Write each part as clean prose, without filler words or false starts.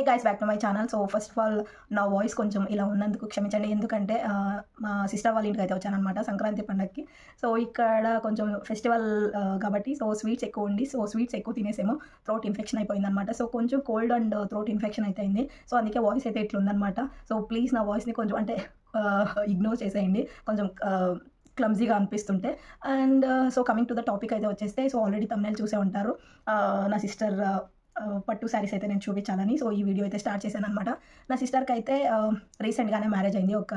Guys back to my channel. So first of all నా voice కొంచెం ఇలా ఉన్నందుకు క్షమించండి. ఎందుకంటే మా సిస్టర్ వాళ్ళ ఇంటికి అయితే వచ్చానమాట సంక్రాంతి పండగకి. సో ఇక్కడ కొంచెం ఫెస్టివల్ కాబట్టి సో స్వీట్స్ ఎక్కువ ఉండి సో స్వీట్స్ ఎక్కువ తినేసేమో థ్రోట్ ఇన్ఫెక్షన్ అయిపోయిందనమాట. సో కొంచెం కోల్డ్ అండ్ థ్రోట్ ఇన్ఫెక్షన్ అయితే అయింది. సో అందుకే వాయిస్ అయితే ఇట్లుందనమాట. సో ప్లీజ్ నా వాయిస్ని కొంచెం అంటే ఇగ్నోర్ చేసేయండి కొంచెం క్లమ్జీగా అనిపిస్తుంటే. And so coming to the topic అయితే వచ్చేస్తే సో ఆల్రెడీ తమ్నైల్ చూసే ఉంటారు. నా సిస్టర్ పట్టు శారీస్ అయితే నేను చూపించాలని సో ఈ వీడియో అయితే స్టార్ట్ చేశాను అనమాట. నా సిస్టర్కి అయితే రీసెంట్గానే మ్యారేజ్ అయింది, ఒక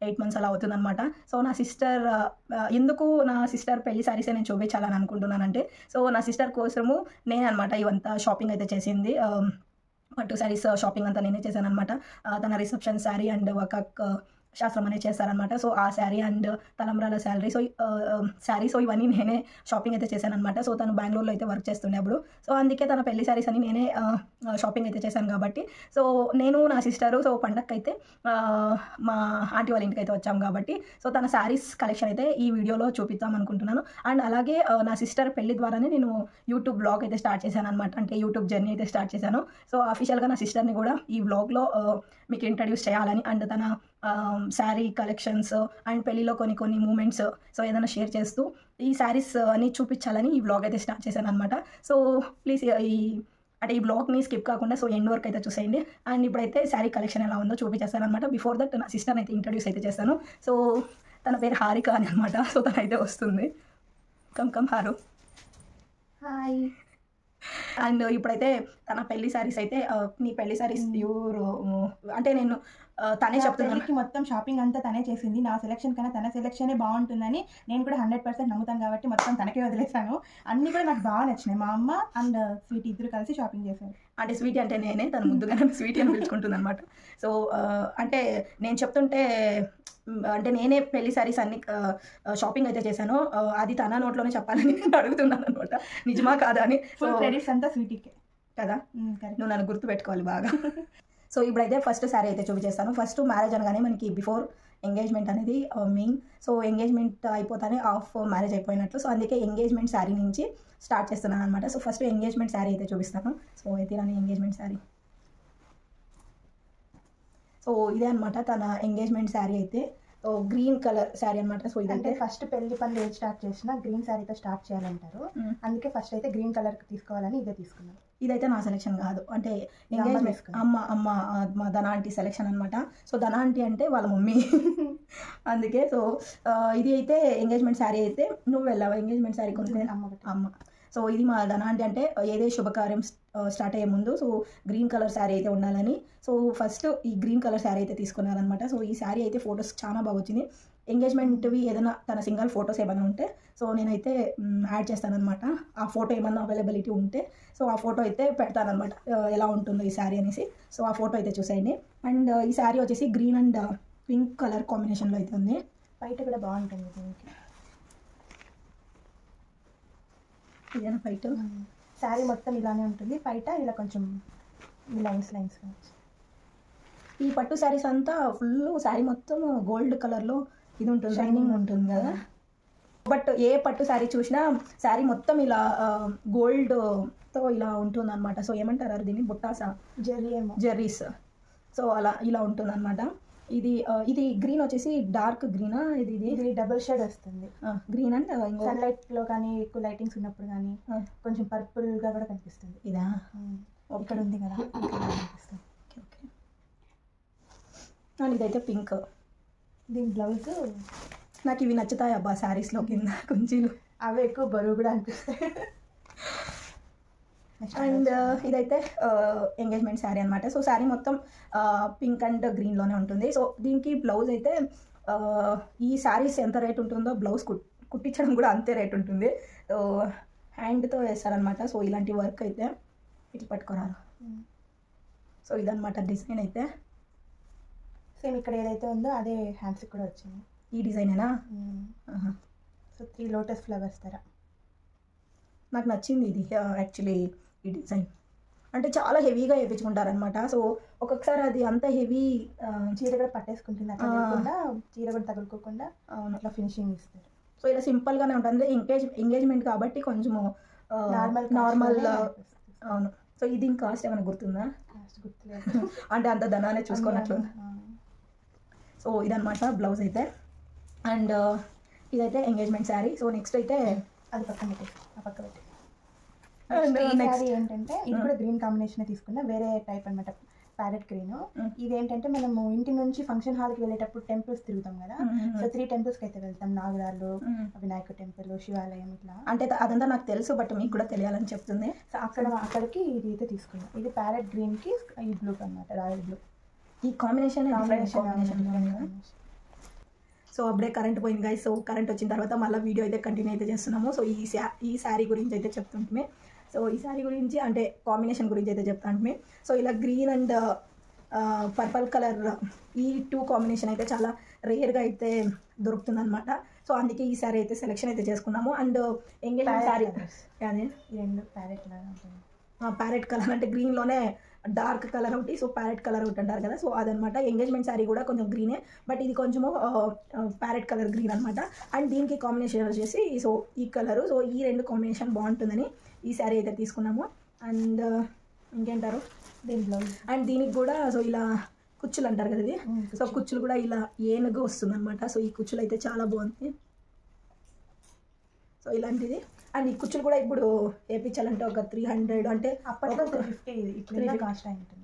8 months అలా అవుతుందన్నమాట. సో నా సిస్టర్ ఎందుకు నా సిస్టర్ పెళ్లి శారీసే నేను చూపించాలని అనుకుంటున్నానంటే సో నా సిస్టర్ కోసము నేను అనమాట ఇవంతా షాపింగ్ అయితే చేసింది. పట్టు శారీస్ షాపింగ్ అంతా నేనే చేశాను అనమాట. తన రిసెప్షన్ శారీ అండ్ ఒక శాస్త్రం అనేది చేస్తారనమాట. సో ఆ శారీ అండ్ తలంబ్రాల శారీ సో ఇవన్నీ నేనే షాపింగ్ అయితే చేశాను అనమాట. సో తను బెంగళూరులో అయితే వర్క్ చేస్తుండే అప్పుడు. సో అందుకే తన పెళ్లి శారీస్ అని నేనే షాపింగ్ అయితే చేశాను కాబట్టి సో నేను నా సిస్టరు సో పండగకి అయితే మా ఆంటీ వాళ్ళ ఇంటికి అయితే వచ్చాము కాబట్టి సో తన శారీస్ కలెక్షన్ అయితే ఈ వీడియోలో చూపిద్దాం అనుకుంటున్నాను. అండ్ అలాగే నా సిస్టర్ పెళ్లి ద్వారానే నేను యూట్యూబ్ బ్లాగ్ అయితే స్టార్ట్ చేశాను అనమాట. అంటే యూట్యూబ్ జర్నీ అయితే స్టార్ట్ చేశాను. సో అఫీషియల్గా నా సిస్టర్ని కూడా ఈ బ్లాగ్లో మీకు ఇంట్రడ్యూస్ చేయాలని అండ్ తన శారీ కలెక్షన్స్ అండ్ పెళ్ళిలో కొన్ని మూమెంట్స్ సో ఏదైనా షేర్ చేస్తూ ఈ శారీస్ అని చూపించాలని ఈ బ్లాగ్ అయితే స్టార్ట్ చేశాను అనమాట. సో ప్లీజ్ ఈ బ్లాగ్ని స్కిప్ కాకుండా సో ఎండ్ వరకు అయితే చూసేయండి. అండ్ ఇప్పుడైతే శారీ కలెక్షన్ ఎలా ఉందో చూపించేస్తాను అనమాట. బిఫోర్ దట్ నా సిస్టర్ని అయితే ఇంట్రడ్యూస్ అయితే చేస్తాను. సో తన పేరు హారిక అని అనమాట. సో తనైతే వస్తుంది. కమ్ హారు. హాయ్. అండ్ ఇప్పుడైతే తన పెళ్లి శారీస్ అయితే నీ పెళ్లి శారీస్ అంటే నేను తనే చెప్తున్నాను. మొత్తం షాపింగ్ అంతా తనే చేసింది. నా సెలెక్షన్ కన్నా తన సెలెక్షనే బాగుంటుందని నేను కూడా 100% నమ్ముతాను కాబట్టి మొత్తం తనకే వదిలేసాను. అన్నీ కూడా నాకు బాగా నచ్చినాయి. మా అమ్మ అండ్ స్వీట్ ఇద్దరు కలిసి షాపింగ్ చేశారు. అంటే స్వీటీ అంటే నేనే, తను ముద్దుగానే స్వీటీ అని పిలుచుకుంటుంది అనమాట. సో అంటే నేను చెప్తుంటే అంటే నేనే పెళ్లి శారీస్ అన్ని షాపింగ్ అయితే చేశాను. అది తన నోట్లోనే చెప్పాలని నేను అడుగుతున్నాను అనమాట. నిజమా కాదా అని. సో క్రెడిట్స్ అంతా స్వీటీకే కదా, నువ్వు నన్ను గుర్తుపెట్టుకోవాలి బాగా. సో ఇప్పుడైతే ఫస్ట్ శారీ అయితే చూపించేస్తాను. ఫస్ట్ మ్యారేజ్ అనగానే మనకి బిఫోర్ ఎంగేజ్మెంట్ అనేది మెయిన్. సో ఎంగేజ్మెంట్ అయిపోతానే ఆఫ్ మ్యారేజ్ అయిపోయినట్లు. సో అందుకే ఎంగేజ్మెంట్ శారీ నుంచి స్టార్ట్ చేస్తున్నాను అనమాట. సో ఫస్ట్ ఎంగేజ్మెంట్ శారీ అయితే చూపిస్తాను. సో అయితే రాని ఎంగేజ్మెంట్ శారీ సో ఇదే అనమాట తన ఎంగేజ్మెంట్ శారీ అయితే గ్రీన్ కలర్ శారీ అనమాట. సో ఇదంటే ఫస్ట్ పెళ్లి పనులు ఏది స్టార్ట్ చేసినా గ్రీన్ శారీతో స్టార్ట్ చేయాలంటారు. అందుకే ఫస్ట్ అయితే గ్రీన్ కలర్ తీసుకోవాలని ఇదే తీసుకున్నాను. ఇదైతే నా సెలెక్షన్ కాదు, అంటే ఎంగేజ్మెంట్ మా ధనాంటి సెలెక్షన్ అనమాట. సో ధనాంటి అంటే వాళ్ళ మమ్మీ. అందుకే సో ఇది అయితే ఎంగేజ్మెంట్ శారీ అయితే నువ్వు వెళ్ళావా ఎంగేజ్మెంట్ శారీ కొనుక్కునే? అమ్మ. సో ఇది మా ధనాంటి అంటే ఏదే శుభకార్యం స్టార్ట్ అయ్యే ముందు సో గ్రీన్ కలర్ శారీ అయితే ఉండాలని సో ఫస్ట్ ఈ గ్రీన్ కలర్ శారీ అయితే తీసుకున్నారనమాట. సో ఈ శారీ అయితే ఫొటోస్ చాలా బాగా వచ్చింది. ఎంగేజ్మెంట్వి ఏదైనా తన సింగల్ ఫొటోస్ ఏమైనా ఉంటే సో నేనైతే యాడ్ చేస్తానమాట. ఆ ఫోటో ఏమన్నా అవైలబిలిటీ ఉంటే సో ఆ ఫోటో అయితే పెడతానమాట ఎలా ఉంటుందో ఈ శారీ అనేసి. సో ఆ ఫోటో అయితే చూసేయండి. అండ్ ఈ శారీ వచ్చేసి గ్రీన్ అండ్ పింక్ కలర్ కాంబినేషన్లో అయితే ఉంది. బయట కూడా బాగుంటుంది దీనికి. ఇదేనా బయట శారీ మొత్తం ఇలానే ఉంటుంది, బయట ఇలా కొంచెం లైన్స్ ఈ పట్టు శారీస్ అంతా ఫుల్ శారీ మొత్తం గోల్డ్ కలర్లో ఇది ఉంటుంది, షైనింగ్ ఉంటుంది కదా. బట్ ఏ పట్టు శారీ చూసినా శారీ మొత్తం ఇలా గోల్డ్తో ఇలా ఉంటుంది అనమాట. సో ఏమంటారు దీన్ని, బుట్టాసా జెర్రీస్. సో అలా ఇలా ఉంటుంది అనమాట. ఇది గ్రీన్ వచ్చేసి డార్క్ గ్రీనా? ఇది డబుల్ షేడ్ వస్తుంది. గ్రీన్ అండ్ సన్లైట్లో కానీ ఎక్కువ లైటింగ్స్ ఉన్నప్పుడు కానీ కొంచెం పర్పుల్గా కూడా కనిపిస్తుంది. ఇదా ఇక్కడ ఉంది కదా కనిపిస్తుంది. ఓకే. అండ్ ఇదైతే పింక్. దీని బ్లౌజ్ నాకు ఇవి నచ్చుతాయి అబ్బా శారీస్లో, కింద కుంచీలు అవి ఎక్కువ బరువు కూడా అనిపిస్తాయి. అండ్ ఇదైతే ఎంగేజ్మెంట్ శారీ అనమాట. సో శారీ మొత్తం పింక్ అండ్ గ్రీన్లోనే ఉంటుంది. సో దీనికి బ్లౌజ్ అయితే ఈ శారీస్ ఎంత రేట్ ఉంటుందో బ్లౌజ్ కుట్టించడం కూడా అంతే రేట్ ఉంటుంది. సో హ్యాండ్తో వేస్తారనమాట. సో ఇలాంటి వర్క్ అయితే ఇట్లా పట్టుకోరారు. సో ఇదనమాట డిజైన్ అయితే. సేమ్ ఇక్కడ ఏదైతే ఉందో అదే హ్యాండ్స్కి కూడా వచ్చింది. ఈ డిజైనేనా? సో 3 లోటస్ ఫ్లవర్స్ తర నాకు నచ్చింది ఇది యాక్చువల్లీ ఈ డిజైన్. అంటే చాలా హెవీగా వేయించుకుంటారనమాట. సో ఒక్కొక్కసారి అది అంత హెవీ చీర కూడా పట్టేసుకుంటుంది, అట్లా లేకుండా చీర కూడా తగులుకోకుండా అట్లా ఫినిషింగ్ ఇస్తారు. సో ఇలా సింపుల్గానే ఉంటుంది. ఎంగేజ్మెంట్ కాబట్టి కొంచెము నార్మల్. అవును. సో ఇది దీని కాస్ట్ ఏమైనా గుర్తుందా? అంటే అంత ధనాన్ని చూసుకున్నట్లు. సో ఇదనమాట బ్లౌజ్ అయితే. అండ్ ఇదైతే ఎంగేజ్మెంట్ శారీ. సో నెక్స్ట్ అయితే అది పక్కన పెట్టి నెక్స్ట్ ఏంటంటే ఇది కూడా గ్రీన్ కాంబినేషన్ తీసుకున్నా, వేరే టైప్ అనమాట, ప్యారెట్ గ్రీన్. ఇదేంటంటే మనము ఇంటి నుంచి ఫంక్షన్ హాల్కి వెళ్ళేటప్పుడు టెంపుల్స్ తిరుగుతాం కదా, సో 3 టెంపుల్స్కి అయితే వెళ్తాం, నాగరాలు, వినాయక టెంపుల్, శివాలయం, ఇట్లా. అంటే అదంతా నాకు తెలుసు, బట్ మీకు కూడా తెలియాలని చెప్తుంది. సో అక్కడికి ఇది అయితే తీసుకున్నాం. ఇది ప్యారెట్ గ్రీన్కి ఈ బ్లూ అనమాట, రాయల్ బ్లూ. ఈ కాంబినేషన్. సో అప్పుడే కరెంట్ పోయింది గైస్. సో కరెంట్ వచ్చిన తర్వాత మళ్ళీ వీడియో అయితే కంటిన్యూ అయితే చేస్తున్నాము. సో ఈ శారీ గురించి అయితే చెప్తుంటే, సో ఈ శారీ గురించి అంటే కాంబినేషన్ గురించి అయితే చెప్తాంటే, సో ఇలా గ్రీన్ అండ్ పర్పుల్ కలర్ ఈ 2 కాంబినేషన్ అయితే చాలా రేర్గా అయితే దొరుకుతుంది అనమాట. సో అందుకే ఈ శారీ అయితే సెలెక్షన్ అయితే చేసుకున్నాము. అండ్ ఎంగేజ్మెంట్ శారీ అదే 2 ప్యారెట్ లాగా ఉంటుంది. ప్యారెట్ కలర్ అంటే గ్రీన్లోనే డార్క్ కలర్ ఒకటి, సో ప్యారెట్ కలర్ ఒకటి అంటారు కదా, సో అదనమాట. ఎంగేజ్మెంట్ శారీ కూడా కొంచెం గ్రీనే, బట్ ఇది కొంచెము ప్యారెట్ కలర్ గ్రీన్ అనమాట. అండ్ దీనికి కాంబినేషన్ వచ్చేసి సో ఈ కలరు. సో ఈ 2 కాంబినేషన్ బాగుంటుందని ఈ శారీ అయితే తీసుకున్నాము. అండ్ ఇంకేంటారు దీని బ్లౌజ్. అండ్ దీనికి కూడా సో ఇలా కుచ్చులు అంటారు కదా ఇది. సో కుచ్చులు కూడా ఇలా ఏనుగు వస్తుంది అనమాట. సో ఈ కుచ్చులు అయితే చాలా బాగుంది. సో ఇలాంటిది. అండ్ ఈ కుచ్చులు కూడా ఇప్పుడు వేయించాలంటే ఒక 300, అంటే అప్పట్లో 350, ఇప్పుడు కాస్ట్ అయింది.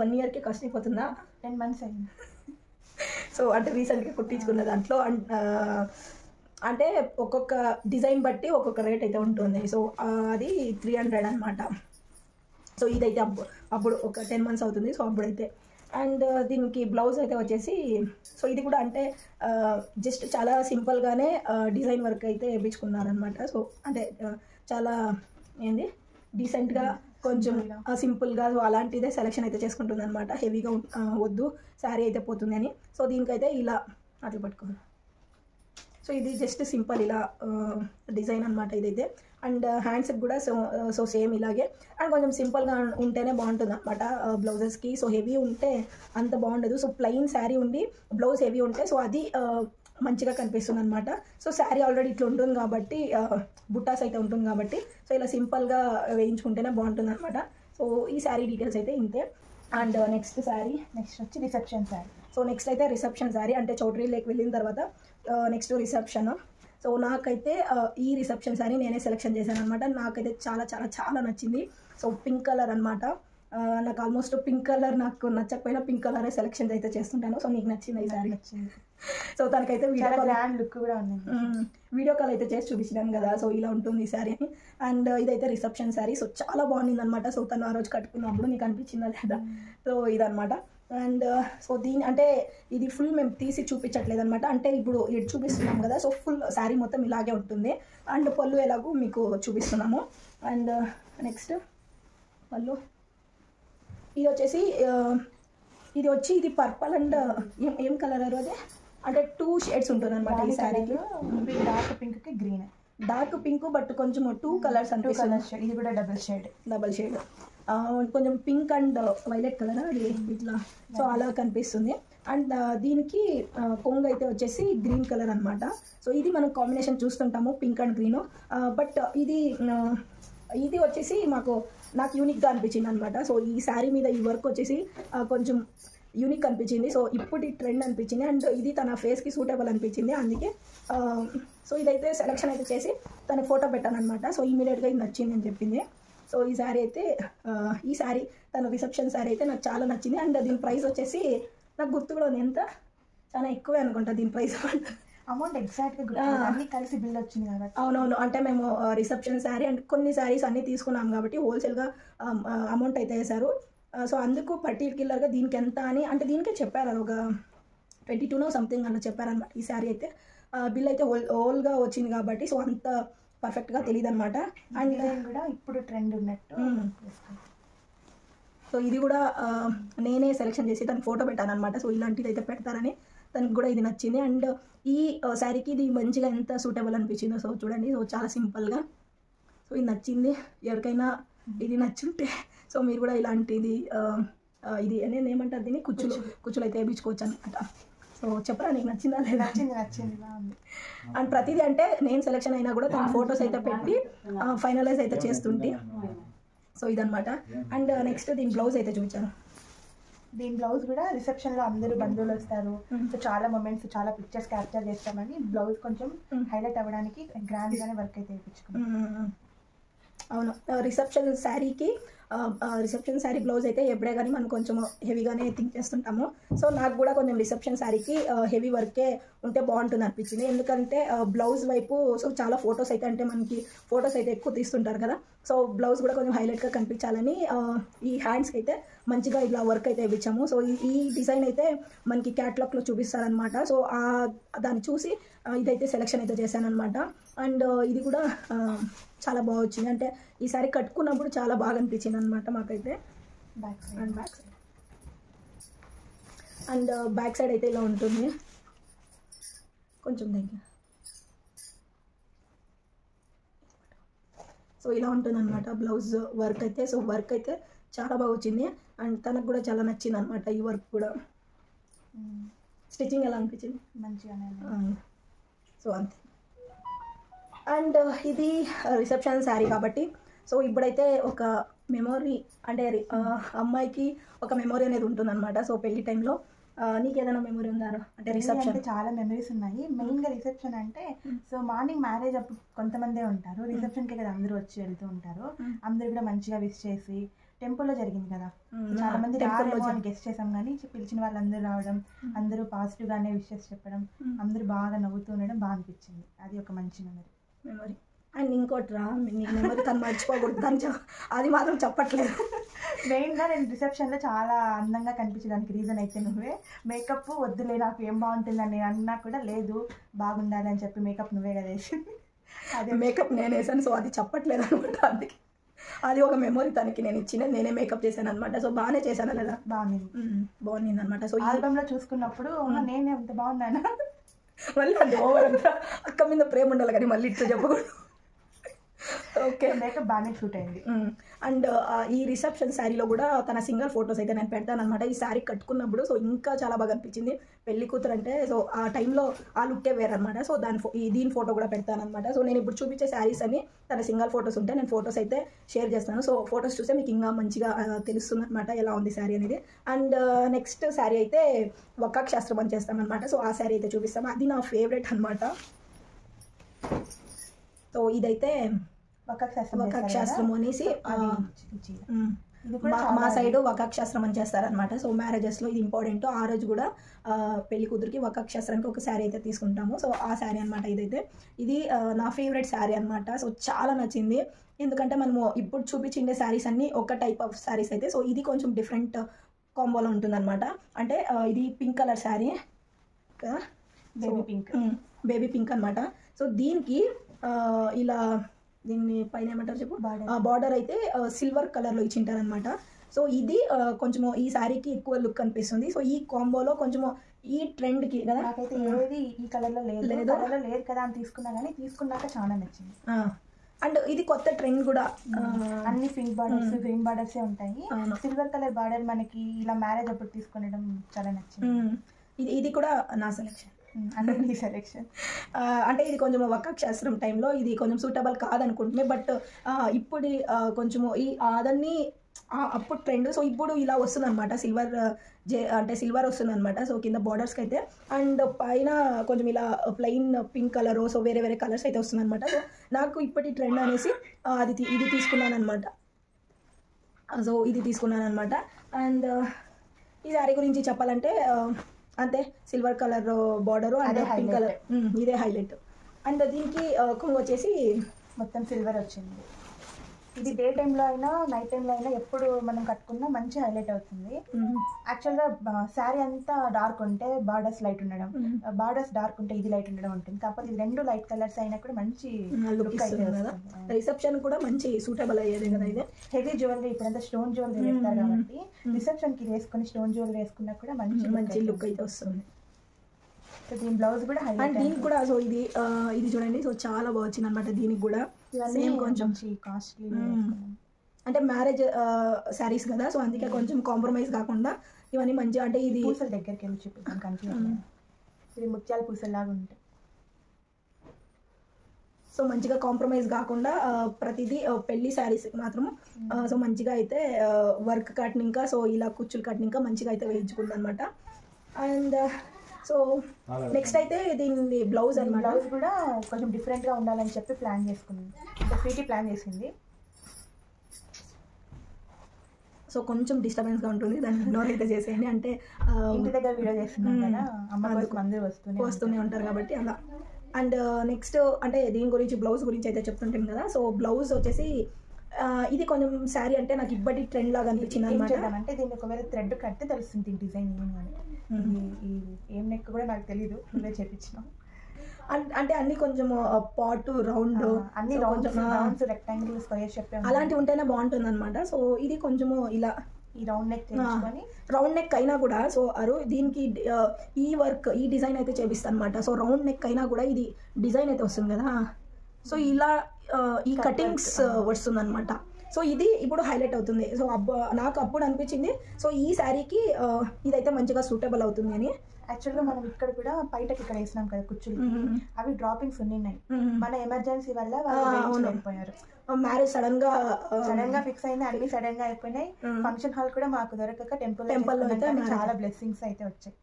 1 ఇయర్కి కాస్ట్ అయిపోతుందా? 10 months అయింది. సో అంటే రీసెంట్గా కుట్టించుకున్న దాంట్లో అంటే ఒక్కొక్క డిజైన్ బట్టి ఒక్కొక్క రేట్ అయితే ఉంటుంది. సో అది 300 అనమాట. సో ఇదైతే అప్పుడు ఒక 10 months అవుతుంది. సో అప్పుడైతే. అండ్ దీనికి బ్లౌజ్ అయితే వచ్చేసి సో ఇది కూడా అంటే జస్ట్ చాలా సింపుల్గానే డిజైన్ వర్క్ అయితే వేయించుకున్నారనమాట. సో అంటే చాలా ఏంది డీసెంట్గా కొంచెం సింపుల్గా సో అలాంటిదే సెలెక్షన్ అయితే చేసుకుంటుంది అనమాట. హెవీగా వద్దు శారీ అయితే పోతుంది అని. సో దీనికైతే ఇలా అట్లా పట్టుకోవాలి. సో ఇది జస్ట్ సింపుల్ ఇలా డిజైన్ అనమాట ఇదైతే. అండ్ హ్యాండ్స్కి కూడా సో సేమ్ ఇలాగే. అండ్ కొంచెం సింపుల్గా ఉంటేనే బాగుంటుంది అనమాట బ్లౌజెస్కి. సో హెవీ ఉంటే అంత బాగుండదు. సో ప్లెయిన్ శారీ ఉండి బ్లౌజ్ హెవీ ఉంటే సో అది మంచిగా కనిపిస్తుంది అనమాట. సో శారీ ఆల్రెడీ ఇట్లా ఉంటుంది కాబట్టి బుట్టాస్ అయితే ఉంటుంది కాబట్టి సో ఇలా సింపుల్గా వేయించుకుంటేనే బాగుంటుంది అనమాట. సో ఈ శారీ డీటెయిల్స్ అయితే ఇంతే. అండ్ నెక్స్ట్ వచ్చి రిసెప్షన్ శారీ. సో నెక్స్ట్ అయితే రిసెప్షన్ శారీ, అంటే చౌటరీ లేక్ వెళ్ళిన తర్వాత నెక్స్ట్ రిసెప్షన్. సో నాకైతే ఈ రిసెప్షన్ శారీ నేనే సెలెక్షన్ చేశాను అనమాట. నాకైతే చాలా చాలా చాలా నచ్చింది. సో పింక్ కలర్ అనమాట. నాకు ఆల్మోస్ట్ పింక్ కలర్ నాకు నచ్చకపోయినా పింక్ కలరే సెలెక్షన్ అయితే చేస్తుంటాను. సో నీకు నచ్చింది ఈ శారీ? నచ్చింది. సో తనకైతే గ్రాండ్ లుక్ కూడా ఉంది. వీడియో కాల్ అయితే చేసి చూపించాను కదా, సో ఇలా ఉంటుంది ఈ శారీ అని. అండ్ ఇదైతే రిసెప్షన్ శారీ. సో చాలా బాగుంది అనమాట. సో తను ఆ రోజు కట్టుకున్నప్పుడు నీకు అనిపించిందా లేదా? సో ఇదనమాట. అండ్ సో అంటే ఇది ఫుల్ మేము తీసి చూపించట్లేదు అనమాట. అంటే ఇప్పుడు ఇది చూపిస్తున్నాం కదా, సో ఫుల్ శారీ మొత్తం ఇలాగే ఉంటుంది. అండ్ పళ్ళు ఎలాగో మీకు చూపిస్తున్నాము. అండ్ నెక్స్ట్ పళ్ళు ఇది వచ్చేసి ఇది పర్పుల్ అండ్ ఏం కలర్ అదే అంటే 2 షేడ్స్ ఉంటుంది అనమాట ఈ శారీకి. డార్క్ పింక్కి గ్రీన్, డార్క్ పింక్ బట్ కొంచెం 2 కలర్స్ అనిపిస్తుంది. ఇది కూడా డబుల్ షేడ్ కొంచెం పింక్ అండ్ వైలెట్ కలర్ అది ఇట్లా. సో అలా కనిపిస్తుంది. అండ్ దీనికి కొంగు అయితే వచ్చేసి గ్రీన్ కలర్ అనమాట. సో ఇది మనం కాంబినేషన్ చూస్తుంటాము పింక్ అండ్ గ్రీన్. బట్ ఇది వచ్చేసి నాకు యూనిక్గా అనిపించింది అనమాట. సో ఈ శారీ మీద ఈ వర్క్ వచ్చేసి కొంచెం యూనిక్ అనిపించింది. సో ఇప్పుడు ఈ ట్రెండ్ అనిపించింది. అండ్ ఇది తన ఫేస్కి సూటబుల్ అనిపించింది. అందుకే సో ఇదైతే సెలెక్షన్ అయితే చేసి తన ఫోటో పెట్టాను అనమాట. సో ఇమీడియట్గా ఇది నచ్చింది అని చెప్పింది. సో ఈ శారీ అయితే ఈ శారీ తన రిసెప్షన్ శారీ అయితే నాకు చాలా నచ్చింది. అండ్ దీని ప్రైస్ వచ్చేసి నాకు గుర్తు కూడా ఉంది. ఎంత చాలా ఎక్కువే అనుకుంటా దీని ప్రైస్. అమౌంట్ ఎగ్జాక్ట్గా అన్ని కలిసి బిల్ వచ్చింది కాబట్టి. అవునవును. అంటే మేము రిసెప్షన్ శారీ అండ్ కొన్ని శారీస్ అన్నీ తీసుకున్నాం కాబట్టి హోల్సేల్గా అమౌంట్ అయితే వేశారు. సో అందుకు పర్టిక్యులర్గా దీనికి ఎంత అని అంటే దీనికే చెప్పారు, ఒక 22 సంథింగ్ అలా చెప్పారనమాట. ఈ శారీ అయితే బిల్ అయితే హోల్గా వచ్చింది కాబట్టి సో అంత పర్ఫెక్ట్గా తెలియదు అనమాట. అండ్ కూడా ఇప్పుడు ట్రెండ్ ఉన్నట్టు. సో ఇది కూడా నేనే సెలెక్షన్ చేసి తనకు ఫోటో పెట్టాను అనమాట. సో ఇలాంటిది అయితే పెడతారని తనకు కూడా ఇది నచ్చింది. అండ్ ఈ శారీకి ఇది మంచిగా ఎంత సూటబుల్ అనిపించిందో సో చూడండి. సో చాలా సింపుల్గా సో ఇది నచ్చింది. ఎవరికైనా ఇది నచ్చుంటే సో మీరు కూడా ఇలాంటిది ఇది అనేది ఏమంటారు దీన్ని కుచ్చులు అయితే వేయించుకోవచ్చు అనమాట. సో చెప్పరా నీకు నచ్చిందా లేదా? నచ్చింది బాగుంది. అండ్ ప్రతిదీ అంటే నేను సెలెక్షన్ అయినా కూడా తన ఫొటోస్ అయితే పెట్టి ఫైనలైజ్ అయితే చేస్తుంటే సో ఇదనమాట. అండ్ నెక్స్ట్ దీని బ్లౌజ్ అయితే చూపించాను. దీని బ్లౌజ్ కూడా రిసెప్షన్లో అందరూ బంధువులు వస్తారు, సో చాలా మూమెంట్స్ చాలా పిక్చర్స్ క్యాప్చర్ చేస్తామని బ్లౌజ్ కొంచెం హైలైట్ అవ్వడానికి గ్రాండ్గానే వర్క్ అయితే వేయించుకున్నాం. అవును, రిసెప్షన్ శారీ బ్లౌజ్ అయితే ఎప్పుడే కానీ మనం కొంచెం హెవీగానే థింక్ చేస్తుంటాము. సో నాకు కూడా కొంచెం రిసెప్షన్ శారీకి హెవీ వర్కే ఉంటే బాగుంటుంది అనిపించింది. ఎందుకంటే బ్లౌజ్ వైపు సో చాలా ఫొటోస్ అయితే అంటే మనకి ఫొటోస్ అయితే ఎక్కువ తీస్తుంటారు కదా, సో బ్లౌజ్ కూడా కొంచెం హైలైట్గా కనిపించాలని ఈ హ్యాండ్స్కి అయితే మంచిగా ఇలా వర్క్ అయితే ఇచ్చాము. సో ఈ డిజైన్ అయితే మనకి క్యాటలాగ్లో చూపిస్తారనమాట. సో దాన్ని చూసి ఇదైతే సెలెక్షన్ అయితే చేశాను అనమాట. అండ్ ఇది కూడా చాలా బాగా వచ్చింది, అంటే ఈసారి కట్టుకున్నప్పుడు చాలా బాగా అనిపించింది అనమాట మాకైతే. బ్యాక్ సైడ్ అయితే ఇలా ఉంటుంది కొంచెం దగ్గర. సో ఇలా ఉంటుంది అనమాట బ్లౌజ్ వర్క్ అయితే. సో వర్క్ అయితే చాలా బాగా వచ్చింది అండ్ తనకు కూడా చాలా నచ్చింది అనమాట ఈ వర్క్ కూడా. స్టిచ్చింగ్ ఎలా అనిపించింది? మంచిగానే. సో అంతే. అండ్ ఇది రిసెప్షన్ శారీ కాబట్టి సో ఇప్పుడైతే ఒక మెమొరీ అంటే అమ్మాయికి ఒక మెమొరీ అనేది ఉంటుందన్నమాట. సో పెళ్లి టైంలో నీకు ఏదైనా మెమొరీ ఉందా? అంటే రిసెప్షన్ చాలా మెమరీస్ ఉన్నాయి. మెయిన్గా రిసెప్షన్ అంటే సో మార్నింగ్ మ్యారేజ్ అప్పుడు కొంతమందే ఉంటారు, రిసెప్షన్కే కదా అందరూ వచ్చి వెళ్తూ ఉంటారు. అందరూ కూడా మంచిగా విష్ చేసి, టెంపుల్లో జరిగింది కదా, చాలా మంది రారేమో అని గెస్ట్ చేసాం కానీ పిలిచిన వాళ్ళందరూ రావడం, అందరూ పాజిటివ్గానే విషెస్ చెప్పడం, అందరూ బాగా నవ్వుతూ ఉండడం బాగా అనిపించింది. అది ఒక మంచి మెమరీ. అండ్ ఇంకోటి రా, నీకు మెమరీ తను మర్చిపోకూడదు అని అది మాత్రం చెప్పట్లేదు. మెయిన్గా నేను రిసెప్షన్లో చాలా అందంగా కనిపించడానికి రీజన్ అయితే నువ్వే. మేకప్ వద్దులే నాకు ఏం బాగుంటుందని నేను అన్నా కూడా లేదు బాగుండాలి అని చెప్పి మేకప్ నువ్వే కదా వేసింది. అదే మేకప్ నేను వేసాను, సో అది చెప్పట్లేదు అనమాట. అందుకే అది ఒక మెమొరీ తనకి నేను ఇచ్చినది, నేనే మేకప్ చేశాను అనమాట. సో బాగానే చేశాను కదా, బాగుంది అనమాట. సో ఆల్బమ్లో చూసుకున్నప్పుడు నేనే అంత బాగున్నాను. మళ్ళీ అది ఓవర్ అంతా అక్క మీద ప్రేమ ఉండాలి కానీ మళ్ళీ ఇట్లా చెప్పకూడదు. ఓకే, మేకప్ బాగానే షూట్ అయింది. అండ్ ఈ రిసెప్షన్ శారీలో కూడా తన సింగిల్ ఫొటోస్ అయితే నేను పెడతాను అనమాట ఈ శారీ కట్టుకున్నప్పుడు. సో ఇంకా చాలా బాగా అనిపించింది పెళ్లి కూతురు అంటే. సో ఆ టైంలో ఆ లుక్కే వేరనమాట. సో దీని ఫోటో కూడా పెడతాను అనమాట. సో నేను ఇప్పుడు చూపించే శారీస్ అని తన సింగిల్ ఫొటోస్ ఉంటే నేను ఫొటోస్ అయితే షేర్ చేస్తాను. సో ఫొటోస్ చూస్తే మీకు ఇంకా మంచిగా తెలుస్తుంది అనమాట ఎలా ఉంది శారీ అనేది. అండ్ నెక్స్ట్ శారీ అయితే వక్కాక్ శాస్త్రం అని చేస్తామన్నమాట. సో ఆ శారీ అయితే చూపిస్తాము, అది నా ఫేవరెట్ అనమాట. సో ఇదైతే వక్కాక్ శాస్త్రం అనేసి మా సైడ్ వక్కాక్ శాస్త్రం అని చేస్తారనమాట. సో మ్యారేజెస్లో ఇది ఇంపార్టెంట్. ఆ రోజు కూడా పెళ్లి కూతురికి వక్కాక్ శాస్త్రానికి ఒక శారీ అయితే తీసుకుంటాము. సో ఆ శారీ అనమాట ఇదైతే. ఇది నా ఫేవరెట్ శారీ అనమాట. సో చాలా నచ్చింది, ఎందుకంటే మనము ఇప్పుడు చూపించిండే శారీస్ అన్నీ ఒక టైప్ ఆఫ్ శారీస్ అయితే. సో ఇది కొంచెం డిఫరెంట్ కాంబోలో ఉంటుందన్నమాట. అంటే ఇది pink colour sari, baby pink అనమాట. సో దీనికి ఇలా దీన్ని పైన ఏమంటారు చెప్పు, బార్డర్ అయితే సిల్వర్ కలర్లో ఇచ్చింటారనమాట. సో ఇది కొంచెము ఈ శారీకి ఎక్కువ లుక్ అనిపిస్తుంది. సో ఈ కాంబోలో కొంచెము ఈ ట్రెండ్కి కదా, నాకైతే ఏది ఈ కలర్లో లేదు కదా అని తీసుకున్నా కానీ తీసుకున్నాక చాలా నచ్చింది. అండ్ ఇది కొత్త ట్రెండ్ కూడా, అన్ని పింక్ బార్డర్స్ గ్రీన్ బార్డర్సే ఉంటాయి. సిల్వర్ కలర్ బార్డర్ మనకి ఇలా మ్యారేజ్ అప్పుడు తీసుకునడం చాలా నచ్చింది. ఇది కూడా నా సెలెక్షన్. సెలెక్షన్ అంటే ఇది కొంచెం వక్కాక్ శాస్త్రం టైంలో ఇది కొంచెం సూటబుల్ కాదనుకుంటున్నాయి. బట్ ఇప్పుడు కొంచెము ఈ అదన్నీ అప్పుడు ట్రెండ్. సో ఇప్పుడు ఇలా వస్తుంది అనమాట, సిల్వర్ అంటే సిల్వర్ వస్తుంది అనమాట. సో కింద బార్డర్స్కి అయితే, అండ్ పైన కొంచెం ఇలా ప్లెయిన్ పింక్ కలర్, సో వేరే వేరే కలర్స్ అయితే వస్తుంది అనమాట. సో నాకు ఇప్పటి ట్రెండ్ అనేసి ఇది తీసుకున్నాను అనమాట. సో ఇది తీసుకున్నాను అనమాట. అండ్ ఈ శారీ గురించి చెప్పాలంటే అంతే, silver colour border and pink colour, ఇదే హైలైట్. అండ్ దీనికి కొంగు వచ్చేసి మొత్తం సిల్వర్ వచ్చింది. ఇది డే టైంలో అయినా నైట్ టైంలో అయినా ఎప్పుడు మనం కట్టుకున్నా మంచి హైలైట్ అవుతుంది. యాక్చువల్గా శారీ అంతా డార్క్ ఉంటే బార్డర్స్ లైట్ ఉండడం, బార్డర్స్ డార్క్ ఉంటే ఇది లైట్ ఉండడం ఉంటుంది. కాకపోతే ఇది రెండు లైట్ కలర్స్ అయినా కూడా మంచి లుక్ ఇస్తుంది కదా. రిసెప్షన్ కూడా మంచి సూటబుల్ అయ్యేది కదా. ఇది హెవీ జ్యువెలరీ ఇప్పుడంతా స్టోన్ జ్యువెలరీ వేస్తారు కాబట్టి రిసెప్షన్కి వేసుకొని స్టోన్ జ్యువెలరీ వేసుకున్నా కూడా మంచి లుక్ అయితే వస్తుంది. దీని బ్లౌజ్ కూడా అండ్ దీనికి కూడా సో ఇది చూడండి, సో చాలా బాగా వచ్చింది అనమాట. దీనికి కూడా సేమ్ కొంచెం కాస్ట్లీ, అంటే మ్యారేజ్ శారీస్ కదా, సో అందుకే కొంచెం కాంప్రమైజ్ కాకుండా ఇవన్నీ మంచిగా, అంటే ఇది పూసల దగ్గరికి వెళ్ళి చూపిద్దాం కన్ఫ్యూజన్. ఇది ముత్యాల పూసలాగా ఉంటాయి. సో మంచిగా కాంప్రమైజ్ కాకుండా ప్రతిదీ పెళ్లి శారీస్ మాత్రం సో మంచిగా అయితే వర్క్ కట్ని ఇంకా సో ఇలా కుచ్చులు కట్ని ఇంకా మంచిగా అయితే వేయించుకుంది అనమాట. అండ్ సో నెక్స్ట్ అయితే దీని బ్లౌజ్ అనమాట. బ్లౌజ్ కూడా కొంచెం డిఫరెంట్గా ఉండాలని చెప్పి ప్లాన్ చేసుకుంది, అంటే స్వీటీ ప్లాన్ చేసింది. సో కొంచెం డిస్టర్బెన్స్గా ఉంటుంది, దాన్ని ఇగ్నోర్ అయితే చేసేయండి. అంటే ఇంటి దగ్గర వీడియో చేస్తున్నాం కదా, అమ్మ అందరూ వస్తూనే ఉంటారు కాబట్టి అలా. అండ్ నెక్స్ట్ అంటే దీని గురించి బ్లౌజ్ గురించి అయితే చెప్తుంటాం కదా. సో బ్లౌజ్ వచ్చేసి ఇది కొంచెం శారీ అంటే నాకు ఇప్పటి ట్రెండ్ లాగా అనిపించింది అనమాట. అంటే దీన్ని ఒకవేళ థ్రెడ్ కడితే తెలుస్తుంది డిజైన్ ఏం నెక్ కూడా నాకు తెలియదు, నువ్వే చేపించినావు. అంటే అన్ని కొంచెం పాట్ రౌండ్ అన్ని రెక్టాంగిల్ స్క్వేర్ షేప్ అలాంటివి ఉంటేనే బాగుంటుంది అనమాట. సో ఇది కొంచెము ఇలా ఈ రౌండ్ నెక్ అయినా కూడా సో దీనికి ఈ వర్క్ ఈ డిజైన్ అయితే చేపిస్తాను అనమాట. సో రౌండ్ నెక్ అయినా కూడా ఇది డిజైన్ అయితే వస్తుంది కదా. సో ఇలా ఈ కటింగ్స్ వస్తుంది అనమాట. సో ఇది ఇప్పుడు హైలైట్ అవుతుంది. సో నాకు అప్పుడు అనిపించింది సో ఈ శారీకి ఇదైతే మంచిగా సూటబుల్ అవుతుంది అని. యాక్చువల్గా మనం ఇక్కడ కూడా బయటకి ఇక్కడ వేసినాం కదా కుచ్చులు, అవి డ్రాపింగ్స్ ఉన్నాయి. మన ఎమర్జెన్సీ వల్ల వాళ్ళు వెళ్ళిపోయారు. మ్యారేజ్ సడన్ గా ఫిక్స్ అయింది, అన్ని సడన్ గా అయిపోయినాయి. ఫంక్షన్ హాల్ కూడా మాకు దొరకక టెంపుల్ లో అయితే చాలా బ్లెస్సింగ్స్ అయితే వచ్చాయి.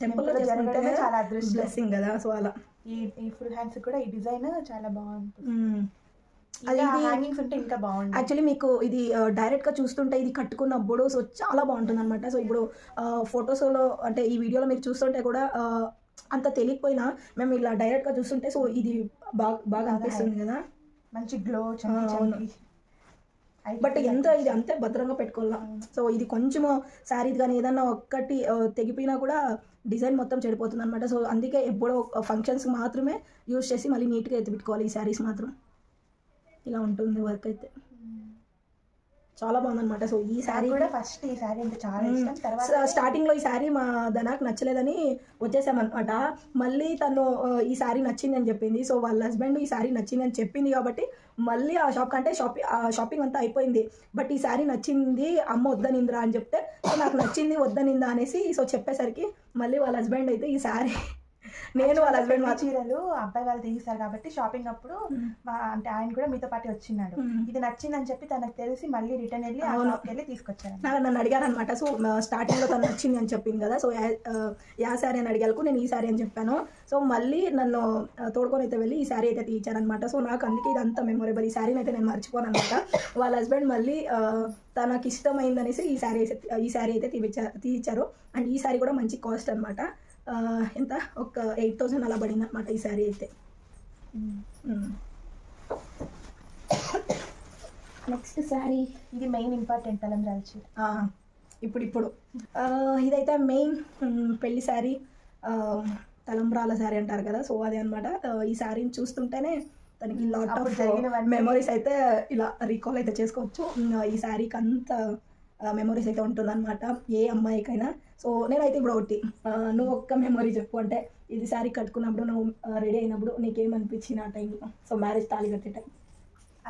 టెంపుల్ లో జరగడమే చాలా అదృష్టం, బ్లెస్సింగ్ కదా. సో అలా ఈ ఫుల్ హ్యాండ్స్ కూడా ఈ డిజైన్ చాలా బాగుంటుంది. అది హ్యాంగింగ్స్ ఉంటే ఇంకా బాగుంటుంది. యాక్చువల్లీ మీకు ఇది డైరెక్ట్గా చూస్తుంటే ఇది కట్టుకున్నప్పుడు సో చాలా బాగుంటుంది అనమాట. సో ఇప్పుడు ఫొటోస్లో అంటే ఈ వీడియోలో మీరు చూస్తుంటే కూడా అంత తెలియకపోయినా మేము ఇలా డైరెక్ట్గా చూస్తుంటే సో ఇది బాగా అనిపిస్తుంది కదా, మంచి గ్లో. బట్ ఎంత ఇది అంతే భద్రంగా పెట్టుకోవాలా. సో ఇది కొంచెము శారీ కానీ ఏదన్నా ఒక్కటి తెగిపోయినా కూడా డిజైన్ మొత్తం చెడిపోతుంది అనమాట. సో అందుకే ఎప్పుడో ఫంక్షన్స్ మాత్రమే యూజ్ చేసి మళ్ళీ నీట్గా ఎత్తి పెట్టుకోవాలి. ఈ శారీస్ మాత్రం ఇలా ఉంటుంది వర్క్ అయితే చాలా బాగుందన్నమాట. సో ఈ శారీ కూడా ఫస్ట్ ఈ శారీ అంటే చాలా ఇష్టం. తర్వాత స్టార్టింగ్లో ఈ శారీ మా ధనాకు నచ్చలేదని వచ్చేసామన్నమాట. మళ్ళీ తను ఈ శారీ నచ్చింది అని చెప్పింది. సో వాళ్ళ హస్బెండ్ ఈ శారీ నచ్చింది అని చెప్పింది కాబట్టి మళ్ళీ ఆ షాప్ కంటే షాపింగ్ అంతా అయిపోయింది. బట్ ఈ శారీ నచ్చింది అమ్మ వద్దనింద్రా అని చెప్తే సో నాకు నచ్చింది వద్దనిందా అనేసి సో చెప్పేసరికి మళ్ళీ వాళ్ళ హస్బెండ్ అయితే ఈ శారీ నేను వాళ్ళ హస్బెండ్ మా చీరలు అబ్బాయి వాళ్ళు తీస్తారు కాబట్టి షాపింగ్ అప్పుడు అంటే ఆయన కూడా మీతో పాటు వచ్చినాడు. ఇది నచ్చిందని చెప్పి తనకు తెలిసి మళ్ళీ రిటర్న్ వెళ్ళి తీసుకొచ్చారు. నన్ను అడిగారు అనమాట. సో స్టార్టింగ్ లో తను నచ్చింది అని చెప్పింది కదా. సో యా శారీ అని అడిగాలకు నేను ఈ శారీ అని చెప్పాను. సో మళ్ళీ నన్ను తోడుకొని అయితే వెళ్ళి ఈ శారీ అయితే తీయించారనమాట. సో నాకు అందుకే ఇదంతా మెమొరబుల్. ఈ శారీని అయితే నేను మర్చిపోను అనమాట. వాళ్ళ హస్బెండ్ మళ్ళీ తనకి ఇష్టమైందనేసి ఈ శారీ అయితే తీయించారు. అండ్ ఈ శారీ కూడా మంచి కాస్ట్ అనమాట. ఎంత ఒక 8,000 అలా పడింది అనమాట ఈ శారీ అయితే. నెక్స్ట్ శారీ ఇది మెయిన్ ఇంపార్టెంట్ తలంబ్రాల చీర. ఇప్పుడు ఇదైతే మెయిన్ పెళ్లి శారీ, తలంబ్రాల శారీ అంటారు కదా. సో అదే అనమాట. ఈ శారీని చూస్తుంటేనే తనకి లాట్ ఆఫ్ మెమరీస్ అయితే ఇలా రీకాల్ అయితే చేసుకోవచ్చు. ఈ శారీకి అంత మెమరీస్ అయితే ఉంటుందన్నమాట ఏ అమ్మాయికైనా. సో నేనైతే ఇప్పుడు ఒకటి నువ్వు ఒక్క మెమరీ చెప్పు, అంటే ఇది శారీ కట్టుకున్నప్పుడు నువ్వు రెడీ అయినప్పుడు నీకేమనిపించింది ఆ టైంలో? సో మ్యారేజ్ తాళి కట్టే టైం.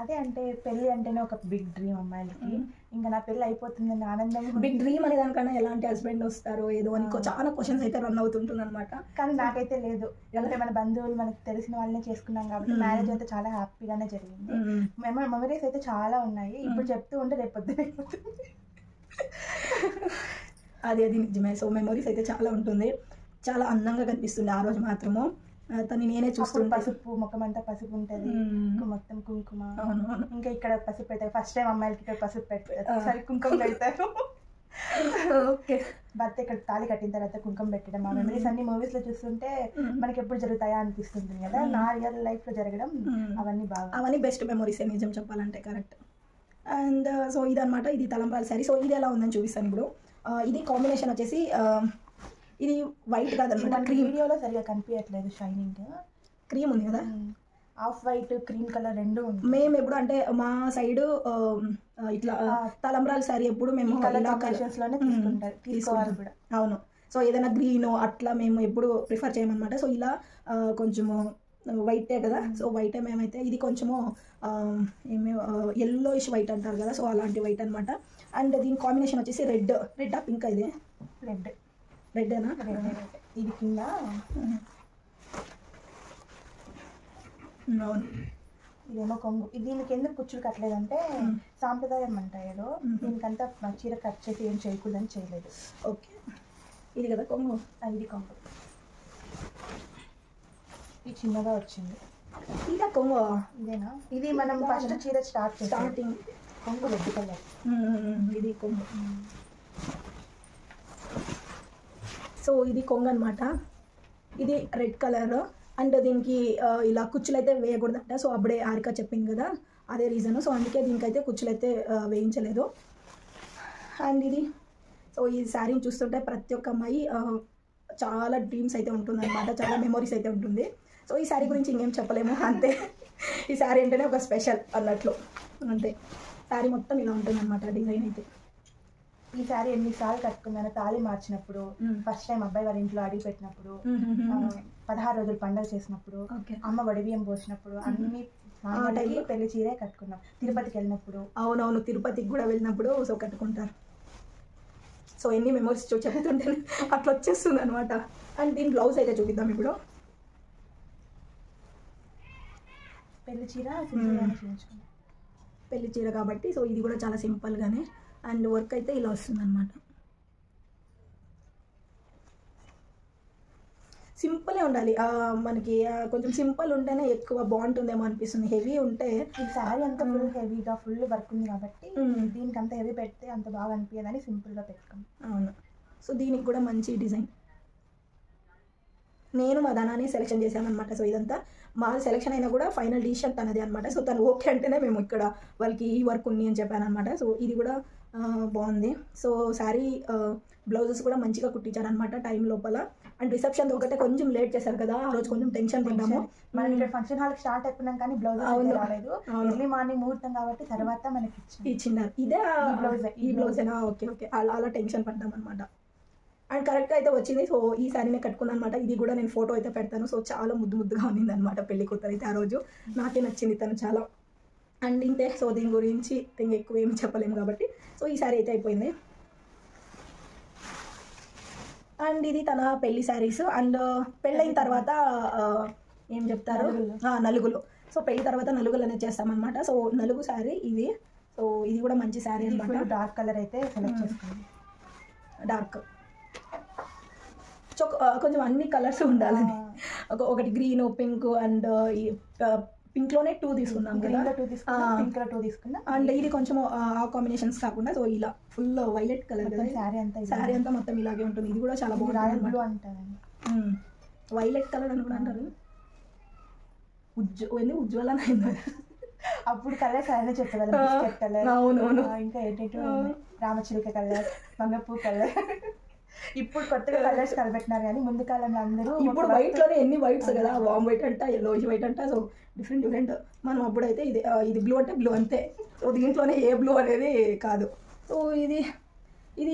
అదే అంటే పెళ్ళి అంటేనే ఒక బిగ్ డ్రీమ్ అమ్మాయిలకి. ఇంకా నా పెళ్ళి అయిపోతుందని ఆనందం. బిగ్ డ్రీమ్ అనే దానికన్నా ఎలాంటి హస్బెండ్ వస్తారు ఏదో అని చాలా క్వశ్చన్స్ అయితే రన్ అవుతుంటుంది అనమాట. కానీ నాకైతే లేదు. అంటే మన బంధువులు మనకు తెలిసిన వాళ్ళనే చేసుకున్నాం కాబట్టి మ్యారేజ్ అయితే చాలా హ్యాపీగానే జరిగింది. మెమరీస్ అయితే చాలా ఉన్నాయి. ఇప్పుడు చెప్తూ ఉంటే రేపు అయిపోతుంది. అది నిజమే. సో మెమరీస్ అయితే చాలా ఉంటుంది. చాలా అందంగా కనిపిస్తుంది ఆ రోజు మాత్రము. తను నేనే చూస్తుంటే పసుపు ముఖం అంతా పసుపు ఉంటుంది, మొత్తం కుంకుమ. ఇంకా ఇక్కడ పసుపు పెడతారు. ఫస్ట్ టైం అమ్మాయిలకి ఇక్కడ పసుపు పెడతారు, సరే కుంకుమ పెడతారు. ఓకే, భర్త ఇక్కడ తాళి కట్టిన తర్వాత కుంకుమ పెట్టడం. ఆ మెమరీస్ అన్ని మూవీస్ లో చూస్తుంటే మనకి ఎప్పుడు జరుగుతాయా అనిపిస్తుంది కదా. నా రియల్ లైఫ్ లో జరగడం అవన్నీ బెస్ట్ మెమరీస్ నిజం చెప్పాలంటే. కరెక్ట్. అండ్ సో ఇదనమాట, ఇది తలంబ్రాల శారీ. సో ఇది ఎలా ఉందని చూపిస్తాను ఇప్పుడు. ఇది కాంబినేషన్ వచ్చేసి ఇది వైట్ కాదనమాట, క్రీమ్. వీడియోలో సరిగా కనిపించట్లేదు, షైనింగ్ క్రీమ్ ఉంది కదా, ఆఫ్ వైట్ క్రీమ్ కలర్ రెండు ఉంది. మేము ఎప్పుడు అంటే మా సైడ్ ఇట్లా తలంబ్రాల శారీ ఎప్పుడు మేము తీసుకోవాలి కూడా. అవును. సో ఏదైనా గ్రీన్ అట్లా మేము ఎప్పుడు ప్రిఫర్ చేయమన్నమాట. సో ఇలా కొంచెము వైటే కదా. సో వైటే మేమైతే ఇది కొంచెము ఎల్లోయిష్ వైట్ అంటారు కదా. సో అలాంటి వైట్ అనమాట. అండ్ దీని కాంబినేషన్ వచ్చేసి రెడ్ ఆ పింక్. ఇది రెడ్డేనా? ఇది కింద అవును. ఇదేమో కొంగు. దీనికి ఎందుకు కుచ్చులు కట్టలేదంటే సాంప్రదాయం అంట ఏదో, దీనికంతా చీర కట్ చేసి ఏం చేయకూడదని చేయలేదు. ఓకే, ఇది కదా కొంగు. ఇది కొంగు. ఇది చిన్నగా వచ్చింది. ఇదా కొంగు? ఇదేనా? ఇది మనం ఫస్ట్ చీర స్టార్టింగ్ కొంగు రెడ్ కలర్. ఇది కొంగు. సో ఇది కొంగు అనమాట. ఇది రెడ్ కలర్. అండ్ దీనికి ఇలా కుచ్చులు అయితే వేయకూడదంట. సో అప్పుడే హారిక చెప్పింది కదా, అదే రీజన్. సో అందుకే దీనికైతే కుచ్చులు అయితే వేయించలేదు. అండ్ ఇది సో ఈ శారీని చూస్తుంటే ప్రతి ఒక్క అమ్మాయి చాలా డ్రీమ్స్ అయితే ఉంటుందన్నమాట, చాలా మెమొరీస్ అయితే ఉంటుంది. సో ఈ శారీ గురించి ఇంకేం చెప్పలేము, అంతే. ఈ శారీ అంటేనే ఒక స్పెషల్ అన్నట్లు, అంతే. శారీ మొత్తం ఇలా ఉంటుందన్నమాట డిజైన్ అయితే. ఈ శారీ ఎన్నిసార్లు కట్టుకున్నాను. తాళి మార్చినప్పుడు, ఫస్ట్ టైం అబ్బాయి వాళ్ళ ఇంట్లో అడిగి పెట్టినప్పుడు, 16 రోజులు పండుగ చేసినప్పుడు, అమ్మ వడిబియ్యం పోసినప్పుడు, అన్ని పెళ్లి చీరే కట్టుకున్నాం. తిరుపతికి వెళ్ళినప్పుడు, అవునవును, తిరుపతికి కూడా వెళ్ళినప్పుడు సో కట్టుకుంటారు. సో ఎన్ని మెమోరీస్ చెప్తుంటే అట్లా వచ్చేస్తుంది అనమాట. అండ్ దీని బ్లౌజ్ అయితే చూపిద్దాం ఇప్పుడు. పెళ్లి చీర పెళ్లి చీర కాబట్టి సో ఇది కూడా చాలా సింపుల్గానే. అండ్ వర్క్ అయితే ఇలా వస్తుంది అనమాట. సింపులే ఉండాలి మనకి, కొంచెం సింపుల్ ఉంటేనే ఎక్కువ బాగుంటుందేమో అనిపిస్తుంది. హెవీ ఉంటే ఈ శారీ అంతా ఫుల్ హెవీగా ఫుల్ వర్క్ ఉంది కాబట్టి దీనికి అంత హెవీ పెడితే అంత బాగా అనిపించదని సింపుల్గా పెట్టుకోం. అవును. సో దీనికి కూడా మంచి డిజైన్. నేను మా ధనాన్ని సెలెక్షన్ చేశాను అనమాట. సో ఇదంతా మా సెలెక్షన్ అయినా కూడా ఫైనల్ డిసిషన్ తనది అనమాట. సో తను ఓకే అంటేనే మేము ఇక్కడ వాళ్ళకి ఈ వర్క్ ఉంది అని చెప్పాను అనమాట. సో ఇది కూడా బాగుంది. సో శారీ బ్లౌజెస్ కూడా మంచిగా కుట్టించారనమాట టైం లోపల. అండ్ రిసెప్షన్ ఒకటే కొంచెం లేట్ చేశారు కదా, ఆ రోజు కొంచెం టెన్షన్ పడ్డాము. మనం ఇక్కడ ఫంక్షన్ హాల్ స్టార్ట్ అయిపోయినాం కానీ బ్లౌజ్ రాలేదు. ఎర్లీ మార్నింగ్ ముహూర్తం కాబట్టి తర్వాత మనకి ఇచ్చినారు. ఇదే ఈ బ్లౌజేనా? ఓకే ఓకే, అలా టెన్షన్ పడ్డాం అనమాట. అండ్ కరెక్ట్గా అయితే వచ్చింది. సో ఈ శారీనే కట్టుకున్నాను అనమాట. ఇది కూడా నేను ఫోటో అయితే పెడతాను. సో చాలా ముద్దుగా ఉన్నింది అనమాట పెళ్లి కూతురు అయితే ఆ రోజు. నాకే నచ్చింది తను చాలా. అండ్ ఇంతే. సో దీని గురించి ఎక్కువ ఏమి చెప్పలేము కాబట్టి సో ఈ శారీ అయితే అయిపోయింది. అండ్ ఇది తన పెళ్లి శారీస్. అండ్ పెళ్ళైన తర్వాత ఏం చెప్తారు, నలుగులు. సో పెళ్లి తర్వాత నలుగులు అనేది చేస్తామన్నమాట. సో నలుగు శారీ ఇది. సో ఇది కూడా మంచి శారీ అనమాట. డార్క్ కలర్ అయితే సెలెక్ట్ చేసుకుంది. డార్క్ కొంచెం అన్ని కలర్స్ ఉండాలని, ఒకటి గ్రీన్, పింక్. అండ్ పింక్లోనే 2 తీసుకున్నాం కదా, పింక్లో 2 తీసుకున్నాం. అండ్ ఇది కొంచెం ఆ కాంబినేషన్స్ కాకుండా సో ఇలా ఫుల్ వైలెట్ కలర్ కదా శారీ అంతా మొత్తం ఇలాగే ఉంటుంది. ఇది కూడా చాలా బాగుంటుంది అంటారు. వైలెట్ కలర్ అని కూడా అంటారు. ఉజ్వల అప్పుడు కలర్స్ ఆయన చెప్పగలం. బిస్కెట్ కలర్, అవునవును, ఇంకా ఏంటంటే రామచిలుక కలర్, మంగపూ కలర్. ఇప్పుడు కొత్తగా కలర్స్ కలబెట్టినారు కానీ ముందు కాలంలో అందరూ ఇప్పుడు వైట్ లోనే ఎన్ని వైట్స్ కదా, వామ్ వైట్ అంట, ఎల్లో వైట్ అంట. So different. మనం అప్పుడైతే ఇది బ్లూ అంటే బ్లూ అంతే. సో దీంట్లోనే ఏ బ్లూ అనేది కాదు. సో ఇది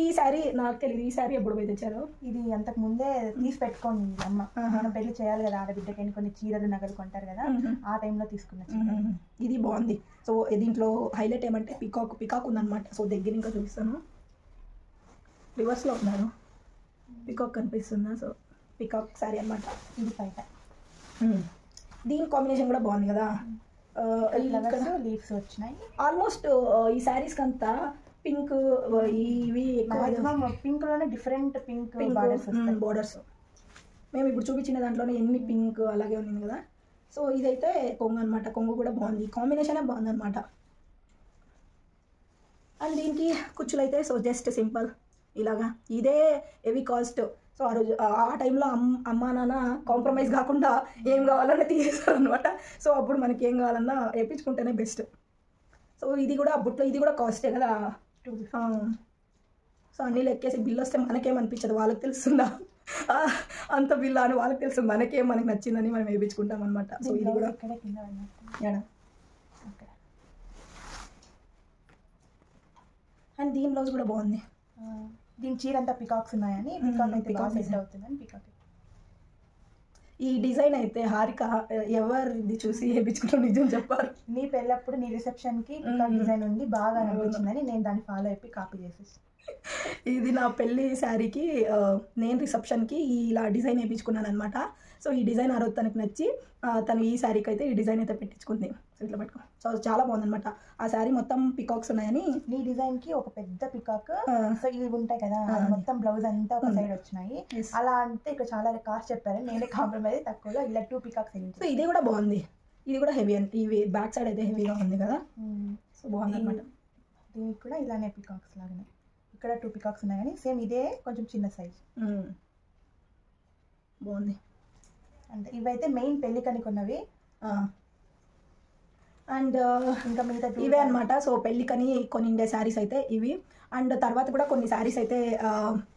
ఈ శారీ నాకు తెలియదు. ఈ శారీ ఎప్పుడు పోయి తెచ్చారు? ఇది అంతకు ముందే తీసి పెట్టుకోండి అమ్మ. మనం పెళ్లి చేయాలి కదా, ఆడబిడ్డకి కొన్ని చీరలు నగలు కొంటారు కదా, ఆ టైంలో తీసుకున్న. ఇది బాగుంది. సో దీంట్లో హైలైట్ ఏమంటే పికాక్ ఉందన్నమాట. సో దగ్గర ఇంకా చూపిస్తాను. రివర్స్లో ఉన్నారు, పికాక్ కనిపిస్తుందా? సో పికాక్ శారీ అనమాట. ఇది బయట. దీని కాంబినేషన్ కూడా బాగుంది కదా, లీవ్స్ వచ్చినాయి. ఆల్మోస్ట్ ఈ శారీస్కి అంతా పింక్, ఇవి పింక్ లోనే డిఫరెంట్ పింక్ బోర్డర్స్. మేము ఇప్పుడు చూపించిన దాంట్లోనే ఎన్ని పింక్ అలాగే ఉంది కదా. సో ఇదైతే కొంగు అనమాట. కొంగు కూడా బాగుంది, కాంబినేషనే బాగుంది అనమాట. అండ్ దీనికి కుచ్చులు అయితే సో జస్ట్ సింపుల్ ఇలాగా. ఇదే హెవీ కాస్ట్. సో ఆ రోజు ఆ టైంలో అమ్మ నాన్న కాంప్రమైజ్ కాకుండా ఏం కావాలన్నా తీసేస్తారు అనమాట. సో అప్పుడు మనకి ఏం కావాలన్నా వేయించుకుంటేనే బెస్ట్. సో ఇది కూడా అప్పట్లో ఇది కూడా కాస్టే కదా. సో అన్నీ లెక్కేసి బిల్ వస్తే మనకేమనిపించదు, వాళ్ళకి తెలుస్తుందా అంత బిల్ అని వాళ్ళకి తెలుస్తుంది. మనకి నచ్చిందని మనం వేయించుకుంటాం అనమాట. సో ఇది కూడా అండ్ దీని బ్లౌజ్ కూడా బాగుంది. దీని చీర అంతా పికాక్స్ ఉన్నాయని పికాక్ అయితే బాగా సెట్ అవుతుందని పికాక్. ఈ డిజైన్ అయితే హారిక ఎవరిది చూసి వేయించుకుంటాం నిజం చెప్పారు. నీ పెళ్ళప్పుడు నీ రిసెప్షన్కి పికాక్ డిజైన్ ఉంది బాగా అనిపించిందని నేను దాన్ని ఫాలో అయిపోయి కాపీ చేసేసి. ఇది నా పెళ్ళి శారీకి నేను రిసెప్షన్కి ఇలా డిజైన్ వేయించుకున్నాను అనమాట. సో ఈ డిజైన్ ఆ రోజు తనకు నచ్చి తను ఈ శారీకి అయితే ఈ డిజైన్ అయితే పెట్టించుకుంది. సో ఇట్లా పెట్టుకో. సో చాలా బాగుందన్నమాట. ఆ శారీ మొత్తం పికాక్స్ ఉన్నాయని నీ డిజైన్కి ఒక పెద్ద పికాక్, సో ఇవి ఉంటాయి కదా మొత్తం బ్లౌజ్ అంతా ఒక సైడ్ వచ్చినాయి. అలా అంటే ఇక్కడ చాలా కాస్ట్ చెప్పారు, నేనే కాంప్రమైజ్ తక్కువలో ఇలా 2 పికాక్స్. సో ఇది కూడా బాగుంది, ఇది కూడా హెవీ అండి. ఇవి బ్యాక్ సైడ్ అయితే హెవీగా ఉంది కదా, సో బాగుంది అనమాట. దీనికి కూడా ఇలానే పికాక్స్ లాగానే ఇక్కడ 2 పికాక్స్ ఉన్నాయి కానీ సేమ్ ఇదే కొంచెం చిన్న సైజ్. బాగుంది. అంటే ఇవైతే మెయిన్ పెళ్ళికని కొన్నవి. అండ్ ఇంకా మిగతా ఇవే అనమాట. సో పెళ్ళికని కొన్ని ఉండే శారీస్ అయితే ఇవి. అండ్ తర్వాత కూడా కొన్ని శారీస్ అయితే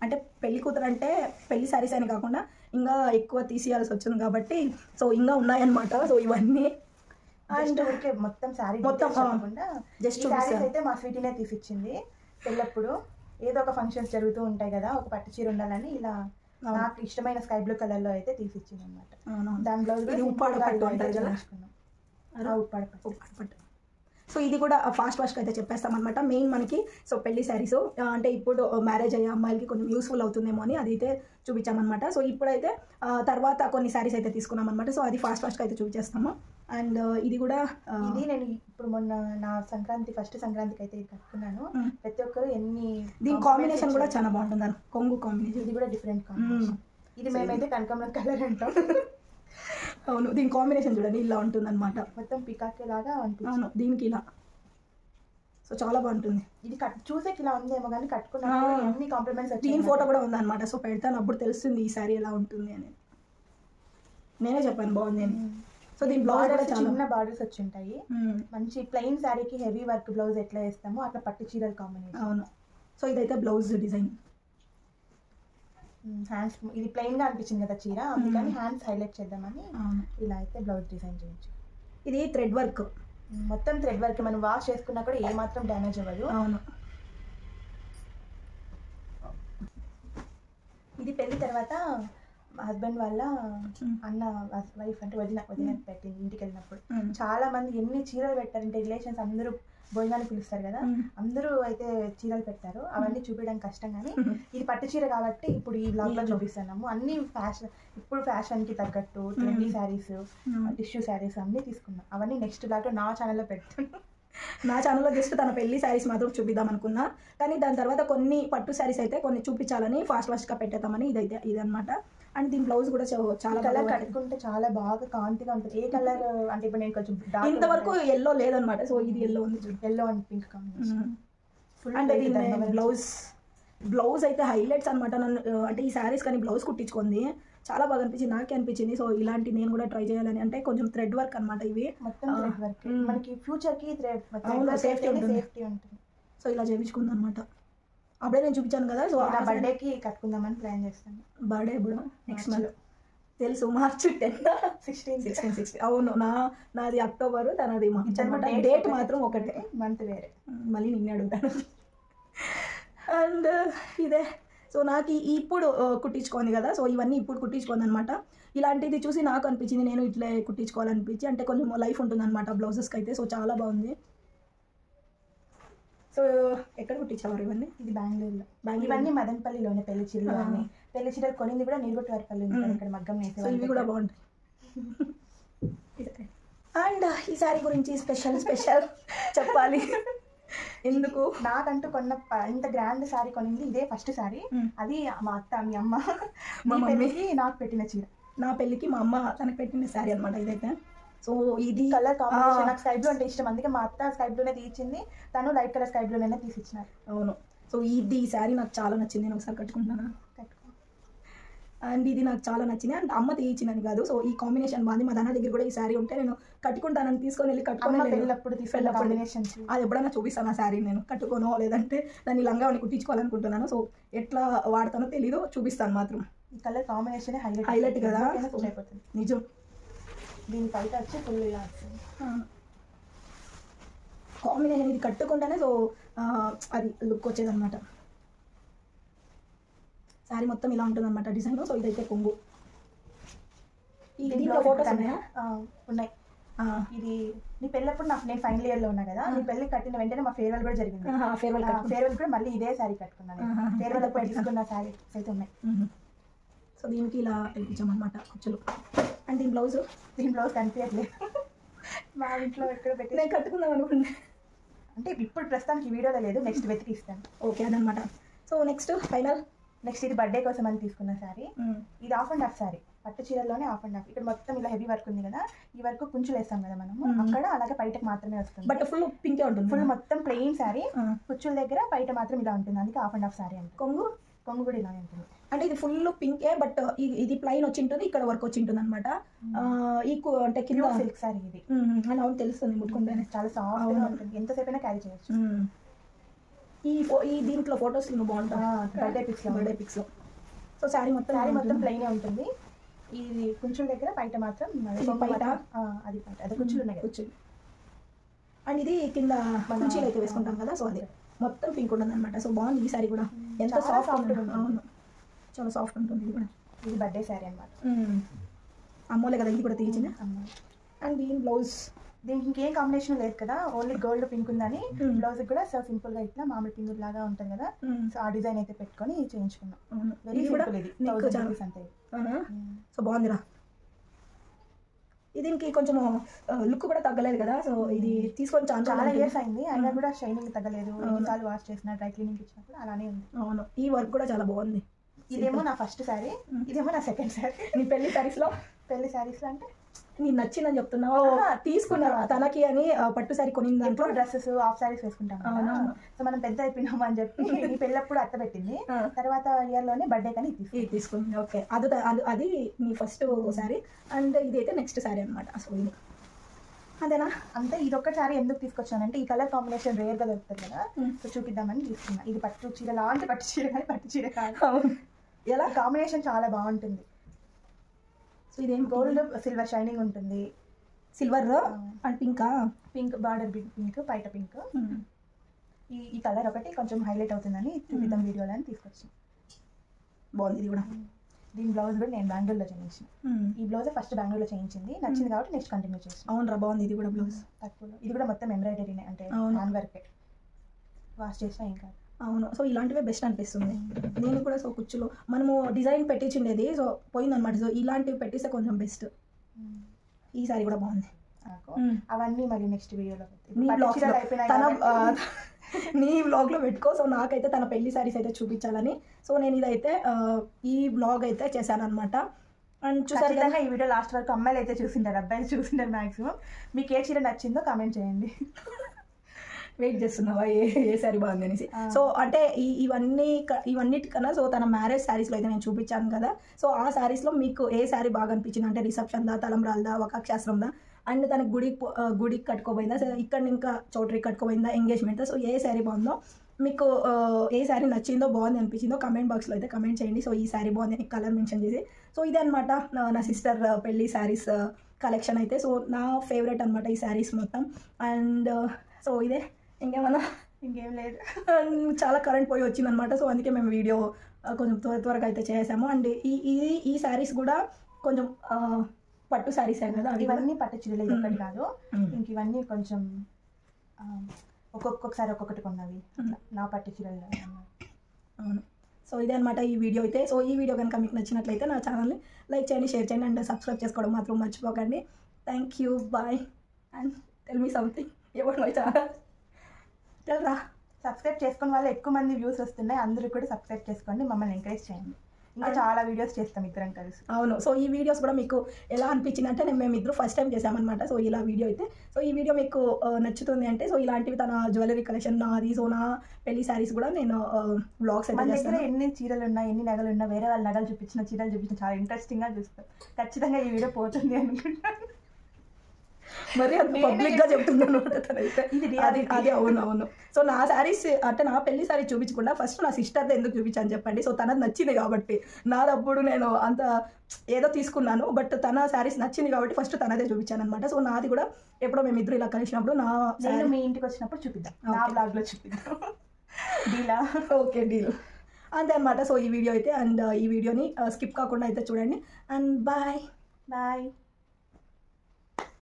అంటే పెళ్లి కూతురు అంటే పెళ్లి శారీస్ అని కాకుండా ఇంకా ఎక్కువ తీసేయాల్సి వచ్చింది కాబట్టి సో ఇంకా ఉన్నాయన్నమాట. సో ఇవన్నీ అండ్ మొత్తం శారీ మొత్తం జస్ట్ శారీస్ అయితే మా స్వీటీనే తీసిచ్చింది. పెళ్ళప్పుడు ఏదో ఒక ఫంక్షన్స్ జరుగుతూ ఉంటాయి కదా, ఒక పట్టు చీర ఉండాలని ఇలా నాకు ఇష్టమైన స్కై బ్లూ కలర్ లో అయితే తీసిచ్చింది అనమాట. దాని బ్లౌజ్ ఉప్పాడ పట్టు అంటారు కదా, ఉప్పాడ పట్టు. సో ఇది కూడా ఫాస్ట్ అయితే చెప్పేస్తాం అనమాట. మెయిన్ మనకి సో పెళ్లి శారీస్ అంటే ఇప్పుడు మ్యారేజ్ అయ్యే అమ్మాయిలకి కొంచెం యూస్ఫుల్ అవుతుందేమో అని అదైతే చూపించామన్నమాట. సో ఇప్పుడైతే తర్వాత కొన్ని శారీస్ అయితే తీసుకున్నాం అనమాట. సో అది ఫాస్ట్గా అయితే చూపించేస్తాము. అండ్ ఇది కూడా ఇది నేను ఇప్పుడు మొన్న నా ఫస్ట్ సంక్రాంతికి అయితే కట్టుకున్నాను. ప్రతి ఒక్కరు దీని కాంబినేషన్ కూడా చాలా బాగుంటుంది, కొంగు కాంబినేషన్. ఇది కూడా డిఫరెంట్ కాంబినేషన్. ఇది మేమైతే కనకాంబరం కలర్ అంటాం. అవును, దీని కాంబినేషన్ చూడండి ఇలా ఉంటుంది అనమాట. మొత్తం పికాక్ లాగా అనిపిస్తుంది. అవును, దీనికి ఇలా సో చాలా బాగుంటుంది. ఇది చూసేకి ఇలా ఉందేమో కానీ కట్టుకున్నా ఎన్ని కాంప్లిమెంట్స్ వచ్చాయి. దీని ఫోటో కూడా ఉందన్నమాట. సో పెడతాను, అప్పుడు తెలుస్తుంది ఈ శారీ ఎలా ఉంటుంది అని. నేనే చెప్పాను బాగుంది అని. సో దీని బ్లౌజ్ కూడా చాలా చిన్న బార్డర్స్ వచ్చి ఉంటాయి. మంచి ప్లెయిన్ శారీకి హెవీ వర్క్ బ్లౌజ్ ఎట్లా వేస్తామో అట్లా పట్టు చీరల కాంబినేషన్. అవును. సో ఇదైతే బ్లౌజ్ డిజైన్. హ్యాండ్స్ ఇది ప్లెయిన్ గా అనిపించింది కదా చీర, అందుకని హ్యాండ్స్ హైలైట్ చేద్దామని ఇలా అయితే బ్లౌజ్ డిజైన్ చేయించు. ఇది థ్రెడ్ వర్క్, మొత్తం థ్రెడ్ వర్క్. మనం వాష్ చేసుకున్నా కూడా ఏ మాత్రం డ్యామేజ్ అవ్వదు. అవును. ఇది పెళ్లి తర్వాత హస్బెండ్ వాళ్ళ అన్న వైఫ్ అంటే వదిన పెట్టింది ఇంటికి వెళ్ళినప్పుడు. చాలా మంది ఎన్ని చీరలు పెట్టారంటే రిలేషన్స్ అందరూ భోజనాన్ని పిలుస్తారు కదా, అందరూ అయితే చీరలు పెట్టారు. అవన్నీ చూపించడం కష్టం కానీ ఇది పట్టు చీర కాబట్టి ఇప్పుడు ఈ బ్లాగ్ లో చూపిస్తున్నాము. అన్ని ఫ్యాషన్, ఇప్పుడు ఫ్యాషన్ కి తగ్గట్టు ట్రెండీ శారీస్, టిష్యూ శారీస్ అన్ని తీసుకున్నాం. అవన్నీ నెక్స్ట్ బ్లాగ్ లో నా ఛానల్లో పెడుతున్నాను. నా ఛానల్లో జస్ట్ తన పెళ్లి శారీస్ మాత్రం చూపిద్దాం అనుకున్నా, కానీ దాని తర్వాత కొన్ని పట్టు శారీస్ అయితే కొన్ని చూపించాలని ఫాస్ట్గా పెట్టేద్దామని ఇది అనమాట. అండ్ దీని బ్లౌజ్ కూడా చాలా కలర్ కట్టుకుంటే చాలా బాగా కాంతిగా ఉంటుంది. ఏ కలర్ అంటే ఇప్పుడు నేను కొంచెం ఇంతవరకు ఎల్లో లేదనమాట. సో ఇది ఎల్లో ఉంది, ఎల్లో అండ్ పింక్ కాంబినేషన్. అంటే దీని బ్లౌజ్ అయితే హైలైట్స్ అనమాట. నన్ను అంటే ఈ శారీస్ కానీ బ్లౌజ్ కుట్టించుకుంది చాలా బాగా అనిపించింది, నాకే అనిపించింది. సో ఇలాంటి నేను కూడా ట్రై చేయాలని. అంటే కొంచెం థ్రెడ్ వర్క్ అనమాట ఇవి, మొత్తం థ్రెడ్ వర్క్. మనకి ఫ్యూచర్ కి సేఫ్టీ ఉంటుంది. సో ఇలా చేయించుకుంది అనమాట. అప్పుడే నేను చూపించాను కదా. సో నా బర్త్డేకి కట్టుకుందామని ప్లాన్ చేస్తాను. బర్త్డే ఇప్పుడు నెక్స్ట్ మంత్ తెలుసు, మార్చ్ 10, 16. అవును, నాది అక్టోబర్, తనది మార్చ్ అనమాట. డేట్ మాత్రం ఒకటే, మంత్ వేరే. మళ్ళీ నిన్నే అడుగుతాను. అండ్ ఇదే సో నాకు ఇప్పుడు కుట్టించుకోండి కదా. సో ఇవన్నీ ఇప్పుడు కుట్టించుకోండి అనమాట. ఇలాంటిది చూసి నాకు అనిపించింది నేను ఇట్లా కుట్టించుకోవాలనిపించి, అంటే కొంచెం లైఫ్ ఉంటుంది అనమాట బ్లౌజెస్కి అయితే. సో చాలా బాగుంది. సో ఎక్కడ కుట్టించేవారు ఇవన్నీ? ఇది బెంగళూరులో. ఇవన్నీ మదనపల్లిలోనే పెళ్లి చీరలు. అన్నీ పెళ్లి చీరలు కొనింది కూడా నీరుగొట్టువారిపల్లి ఇక్కడ మగ్గం వేసే. సో ఇవి కూడా బాగుంటాయి. అండ్ ఈ శారీ గురించి స్పెషల్ చెప్పాలి. ఎందుకు నాకంటూ కొన్న ఇంత గ్రాండ్ శారీ కొనింది ఇదే ఫస్ట్ శారీ. అది మా అత్త, మీ అమ్మ మా పెళ్ళికి నాకు పెట్టిన చీర. నా పెళ్ళికి మా అమ్మ తనకు పెట్టిన శారీ అనమాట ఇదైతే. సో ఇది కలర్ కాంబినేషన్ నాకు స్కై బ్లూ అంటే ఇష్టం, అందుకే మా అత్త స్కై బ్లూనే తీయించింది, తను లైట్ కలర్ స్కై బ్లూనే తీసిచ్చినారు. అవును. సో ఈ శారీ నాకు చాలా నచ్చింది, నేను ఒకసారి కట్టుకుంటున్నాను. అండ్ ఇది నాకు చాలా నచ్చింది. అండ్ అమ్మ తీయించిందని కాదు, సో ఈ కాంబినేషన్ బాగుంది. మా దాని దగ్గర కూడా ఈ శారీ ఉంటే నేను కట్టుకుంటానని తీసుకొని వెళ్ళి కాంబినేషన్ అది ఎప్పుడైనా చూపిస్తాను ఆ శారీ. నేను కట్టుకోనో లేదంటే దాన్ని లంగావని కుట్టించుకోవాలనుకుంటున్నాను. సో ఎట్లా వాడతానో తెలీదు, చూపిస్తాను మాత్రం. ఈ కలర్ కాంబినేషన్ హైలైట్ కదా, నిజం. దీని బయట వచ్చి ఫుల్ ఇలా వస్తుంది కాంబినేషన్. ఇది కట్టుకుంటేనే సో అది లుక్ వచ్చేదన్నమాట. శారీ మొత్తం ఇలా ఉంటుంది అనమాట డిజైన్. సో ఇదైతే కొంగు. దీంట్లో ఫోటోస్ ఉన్నాయా? ఉన్నాయి. ఇది నీ పెళ్ళప్పుడు నేను ఫైనల్ ఇయర్ లో ఉన్నా కదా, నీ పెళ్లి కట్టిన వెంటనే మా ఫేర్వెల్ కూడా జరిగింది. ఫేర్వెల్ కూడా మళ్ళీ ఇదే శారీ కట్టుకున్నాను. ఫేర్వెల్ అప్పుడు తీసుకున్న శారీస్ అయితే ఉన్నాయి. సో దీనికి ఇలా తెప్పించామన్నమాట కుచ్చులు. అండ్ దీని బ్లౌజ్ కనిపించట్లేదు, మా ఇంట్లో ఎక్కడ పెట్టి నేను కట్టుకుందాం అనుకుంటే, అంటే ఇప్పుడు ప్రస్తుతానికి వీడియోలో లేదు, నెక్స్ట్ వెతికి ఇస్తాను. ఓకే అదనమాట. సో నెక్స్ట్ ఇది బర్త్డే కోసం అని తీసుకున్న శారీ. ఇది హాఫ్ అండ్ హాఫ్ శారీ, పట్టు చీరల్లోనే హాఫ్ అండ్ హాఫ్. ఇక్కడ మొత్తం ఇలా హెవీ వర్క్ ఉంది కదా, ఈ వర్క్ కుంచులు వేస్తాం కదా మనము, అక్కడ అలాగే బయటకు మాత్రమే వస్తుంది. బట్ ఫుల్ పింకే ఉంటుంది, ఫుల్ మొత్తం ప్లెయిన్ శారీ, కుచ్చుల దగ్గర బయట మాత్రం ఇలా ఉంటుంది, అందుకే హాఫ్ అండ్ హాఫ్ శారీ అంటే. కొంగు కూడా ఇలా ఉంటుంది. అంటే ఇది ఫుల్ పింకే, బట్ ఇది ప్లైన్ వచ్చి ఉంటుంది, ఇక్కడ వర్క్ వచ్చి ఉంటుంది అనమాట. అంటే కింద సిల్క్ శారీ ఇది, అని అవును తెలుస్తుంది ముట్టుకుంటే, చాలా సాఫ్ట్ గా ఉంటుంది, ఎంతసేపు అయినా క్యారీ చేయొచ్చు. ఈ దీంట్లో ఫొటోస్ బాగుంటుంది, బర్త్డే పిక్స్ లో. సో శారీ మొత్తం ప్లెయిన్ ఉంటుంది. ఇది కుంచుల దగ్గర బయట మాత్రం అది కుచ్చులు ఉన్నాయి, కుచ్చులు. అండ్ ఇది కింద కుర్చీలు అయితే వేసుకుంటాం కదా, సో అది మొత్తం పింక్ ఉంటుంది అనమాట. సో బాగుంది ఈ శారీ కూడా, ఎంత సాఫ్ట్ ఉంటుంది. అవును చాలా సాఫ్ట్ ఉంటుంది ఇది కూడా. ఇది బర్త్డే శారీ అనమాట, అమ్మోలే కదా ఇది కూడా తీయించింది. అండ్ దీని బ్లౌజ్, దీనికి ఇంకేం కాంబినేషన్ లేదు కదా, ఓన్లీ గోల్డ్ పింక్ ఉందని బ్లౌజ్ కూడా సో సింపుల్ గా ఇట్లా మామూలు పింక్ లాగా ఉంటుంది కదా, సో ఆ డిజైన్ అయితే పెట్టుకొని చేయించుకున్నాం. వెరీ సింపుల్, ఇది 1000 రూపీస్ అంతే. సో బాగుందిరా. దీనికి కొంచెం లుక్ కూడా తగ్గలేదు కదా, సో ఇది తీసుకొని చాలా ఇయర్స్ అయింది, అయినా కూడా షైనింగ్ తగ్గలేదు. ఎన్నిసార్లు వాష్ చేసినా డ్రై క్లీనింగ్ ఇచ్చినా కూడా అలానే ఉంది. అవును, ఈ వర్క్ కూడా చాలా బాగుంది. ఇదేమో నా ఫస్ట్ శారీ, ఇదేమో నా సెకండ్ శారీ. నీ పెళ్లి శారీస్లో అంటే నీకు నచ్చిందని చెప్తున్నావు, తీసుకున్నావు తనకి అని పట్టు శారీ కొనింది. దాంట్లో డ్రెస్సెస్ హాఫ్ శారీస్ వేసుకుంటాం, సో మనం పెద్ద అయిపోయినాము అని చెప్పి ఈ పెళ్ళప్పుడు అత్త పెట్టింది, తర్వాత ఇయర్ లోనే బర్త్డే కానీ తీసుకుంది. ఓకే, అది నీ ఫస్ట్ శారీ, అండ్ ఇదైతే నెక్స్ట్ శారీ అనమాట. సో ఇది అదేనా? అంటే ఇది ఒక్క శారీ ఎందుకు తీసుకొచ్చానంటే ఈ కలర్ కాంబినేషన్ రేర్ గా దొరుకుతుంది కదా, సో చూపిద్దామని తీసుకున్నా. ఇది పట్టు చీర లాంటి పట్టు చీర కానీ పట్టు చీర కాదు, ఎలా కాంబినేషన్ చాలా బాగుంటుంది. సో ఇదేం గోల్డ్ సిల్వర్ షైనింగ్ ఉంటుంది, silver and pink border pink, బయట పింక్. ఈ కలర్ ఒకటి కొంచెం హైలైట్ అవుతుందని చూపిద్దాం వీడియోలో అని తీసుకొచ్చాను. బాగుంది ఇది కూడా. దీని బ్లౌజ్ కూడా నేను బెంగళూరులో చేయించిన. ఈ బ్లౌజ్ ఫస్ట్ బెంగళూరులో చేయించింది, నచ్చింది కాబట్టి నెక్స్ట్ కంటిన్యూ చేస్తాను. అవునరా బాగుంది ఇది కూడా బ్లౌజ్. తక్కువలో ఇది కూడా మొత్తం ఎంబ్రాయిడరీనే, అంటే హ్యాండ్ వర్క్, వాష్ చేసినా ఏం కాదు. అవును, సో ఇలాంటివే బెస్ట్ అనిపిస్తుంది. నేను కూడా సో కుచ్చులో మనము డిజైన్ పెట్టించిండేది, సో పోయిందనమాట. సో ఇలాంటివి పెట్టిస్తే కొంచెం బెస్ట్. ఈ సారీ కూడా బాగుంది. అవన్నీ మరి నెక్స్ట్ వీడియోలో నీ బ్లాగ్లో పెట్టుకో. సో నాకైతే తన పెళ్లి సారీస్ అయితే చూపించాలని, సో నేను ఇదైతే ఈ బ్లాగ్ అయితే చేశాను అనమాట. అండ్ చూసారు కదా, ఈ వీడియో లాస్ట్ వరకు అమ్మాయిలు అయితే చూసింటారు, అబ్బాయిలు చూసింటారు మ్యాక్సిమం. మీకు ఏ చీర నచ్చిందో కామెంట్ చేయండి. వెయిట్ చేస్తున్నావా ఏ శారీ బాగుంది అనేసి. సో అంటే ఇవన్నిటికన్నా సో తన మ్యారేజ్ శారీస్లో అయితే నేను చూపించాను కదా, సో ఆ శారీస్లో మీకు ఏ శారీ బాగా అనిపించింది అంటే రిసెప్షన్దా, తలంబ్రాల్దా, వకాక్షాస్త్రందా, అండ్ తన గుడికి కట్టుకోపోయిందా, సో ఇక్కడ ఇంకా చౌటరీకి కట్టుకోపోయిందా, ఎంగేజ్మెంట్దా, సో ఏ శారీ బాగుందో మీకు, ఏ శారీ నచ్చిందో బాగుంది అనిపించిందో కమెంట్ బాక్స్లో అయితే కమెంట్ చేయండి. సో ఈ శారీ బాగుంది అని కలర్ మెన్షన్ చేసి. సో ఇదే అనమాట నా సిస్టర్ పెళ్ళి శారీస్ కలెక్షన్ అయితే. సో నా ఫేవరెట్ అనమాట ఈ శారీస్ మొత్తం. అండ్ సో ఇదే, ఇంకేం లేదు, చాలా కరెంట్ పోయి వచ్చిందనమాట. సో అందుకే మేము వీడియో కొంచెం త్వరగా అయితే చేసాము. అండ్ ఈ శారీస్ కూడా కొంచెం పట్టు శారీసే కదా, ఇవన్నీ పట్టు చీరలు ఒక్కటి కాదు, ఇంక ఇవన్నీ కొంచెం ఒక్కొక్కసారి ఒక్కొక్కటి కొన్నవి నా పట్టు చీరలు. అవును, సో ఇదే అనమాట ఈ వీడియో అయితే. సో ఈ వీడియో కనుక మీకు నచ్చినట్లయితే నా ఛానల్ని లైక్ చేయండి, షేర్ చేయండి, అండ్ సబ్స్క్రైబ్ చేసుకోవడం మాత్రం మర్చిపోకండి. Thank you, bye. And tell me something about my channel. తెల్రా, సబ్స్క్రైబ్ చేసుకున్న వాళ్ళు ఎక్కువ మంది వ్యూస్ వస్తున్నాయి, అందరూ కూడా సబ్స్క్రైబ్ చేసుకోండి, మమ్మల్ని ఎంకరేజ్ చేయండి. ఇంకా చాలా వీడియోస్ చేస్తాం ఇద్దరం కలిసి. అవును, సో ఈ వీడియోస్ కూడా మీకు ఎలా అనిపించింది అంటే మేమిద్దరు ఫస్ట్ టైం చేసామన్నమాట. సో ఇలా వీడియో అయితే, సో ఈ వీడియో మీకు నచ్చుతుంది అంటే, సో ఇలాంటివి తన జ్యువెలరీ కలెక్షన్ నాది, సో నా పెళ్లి శారీస్ కూడా నేను వ్లాగ్స్ అయితే చేస్తాను. ఎన్ని చీరలు ఉన్నా, ఎన్ని నగలు ఉన్నా, వేరే వాళ్ళ నగలు చూపించిన, చీరలు చూపించిన చాలా ఇంట్రెస్టింగ్గా చూస్తాం. ఖచ్చితంగా ఈ వీడియో పోతుంది అనుకుంటాను. మరి అది పబ్లిక్గా చెప్తున్నాను తనైతే. అది అవును. సో నా శారీస్ అంటే నా పెళ్లి శారీ చూపించకుండా ఫస్ట్ నా సిస్టర్ది ఎందుకు చూపించాను చెప్పండి. సో తనది నచ్చింది కాబట్టి, నాదప్పుడు నేను అంత ఏదో తీసుకున్నాను, బట్ తన శారీస్ నచ్చింది కాబట్టి ఫస్ట్ తనదే చూపించాను అనమాట. సో నాది కూడా ఎప్పుడో మేమిద్దరు ఇలా కలిసినప్పుడు నేను మీ ఇంటికి వచ్చినప్పుడు చూపిద్దాం, నా బ్లాగ్లో చూపిద్దాం. డీలా? Okay, deal. అంతే అనమాట. సో ఈ వీడియో అయితే, అండ్ ఈ వీడియోని స్కిప్ కాకుండా అయితే చూడండి. And bye.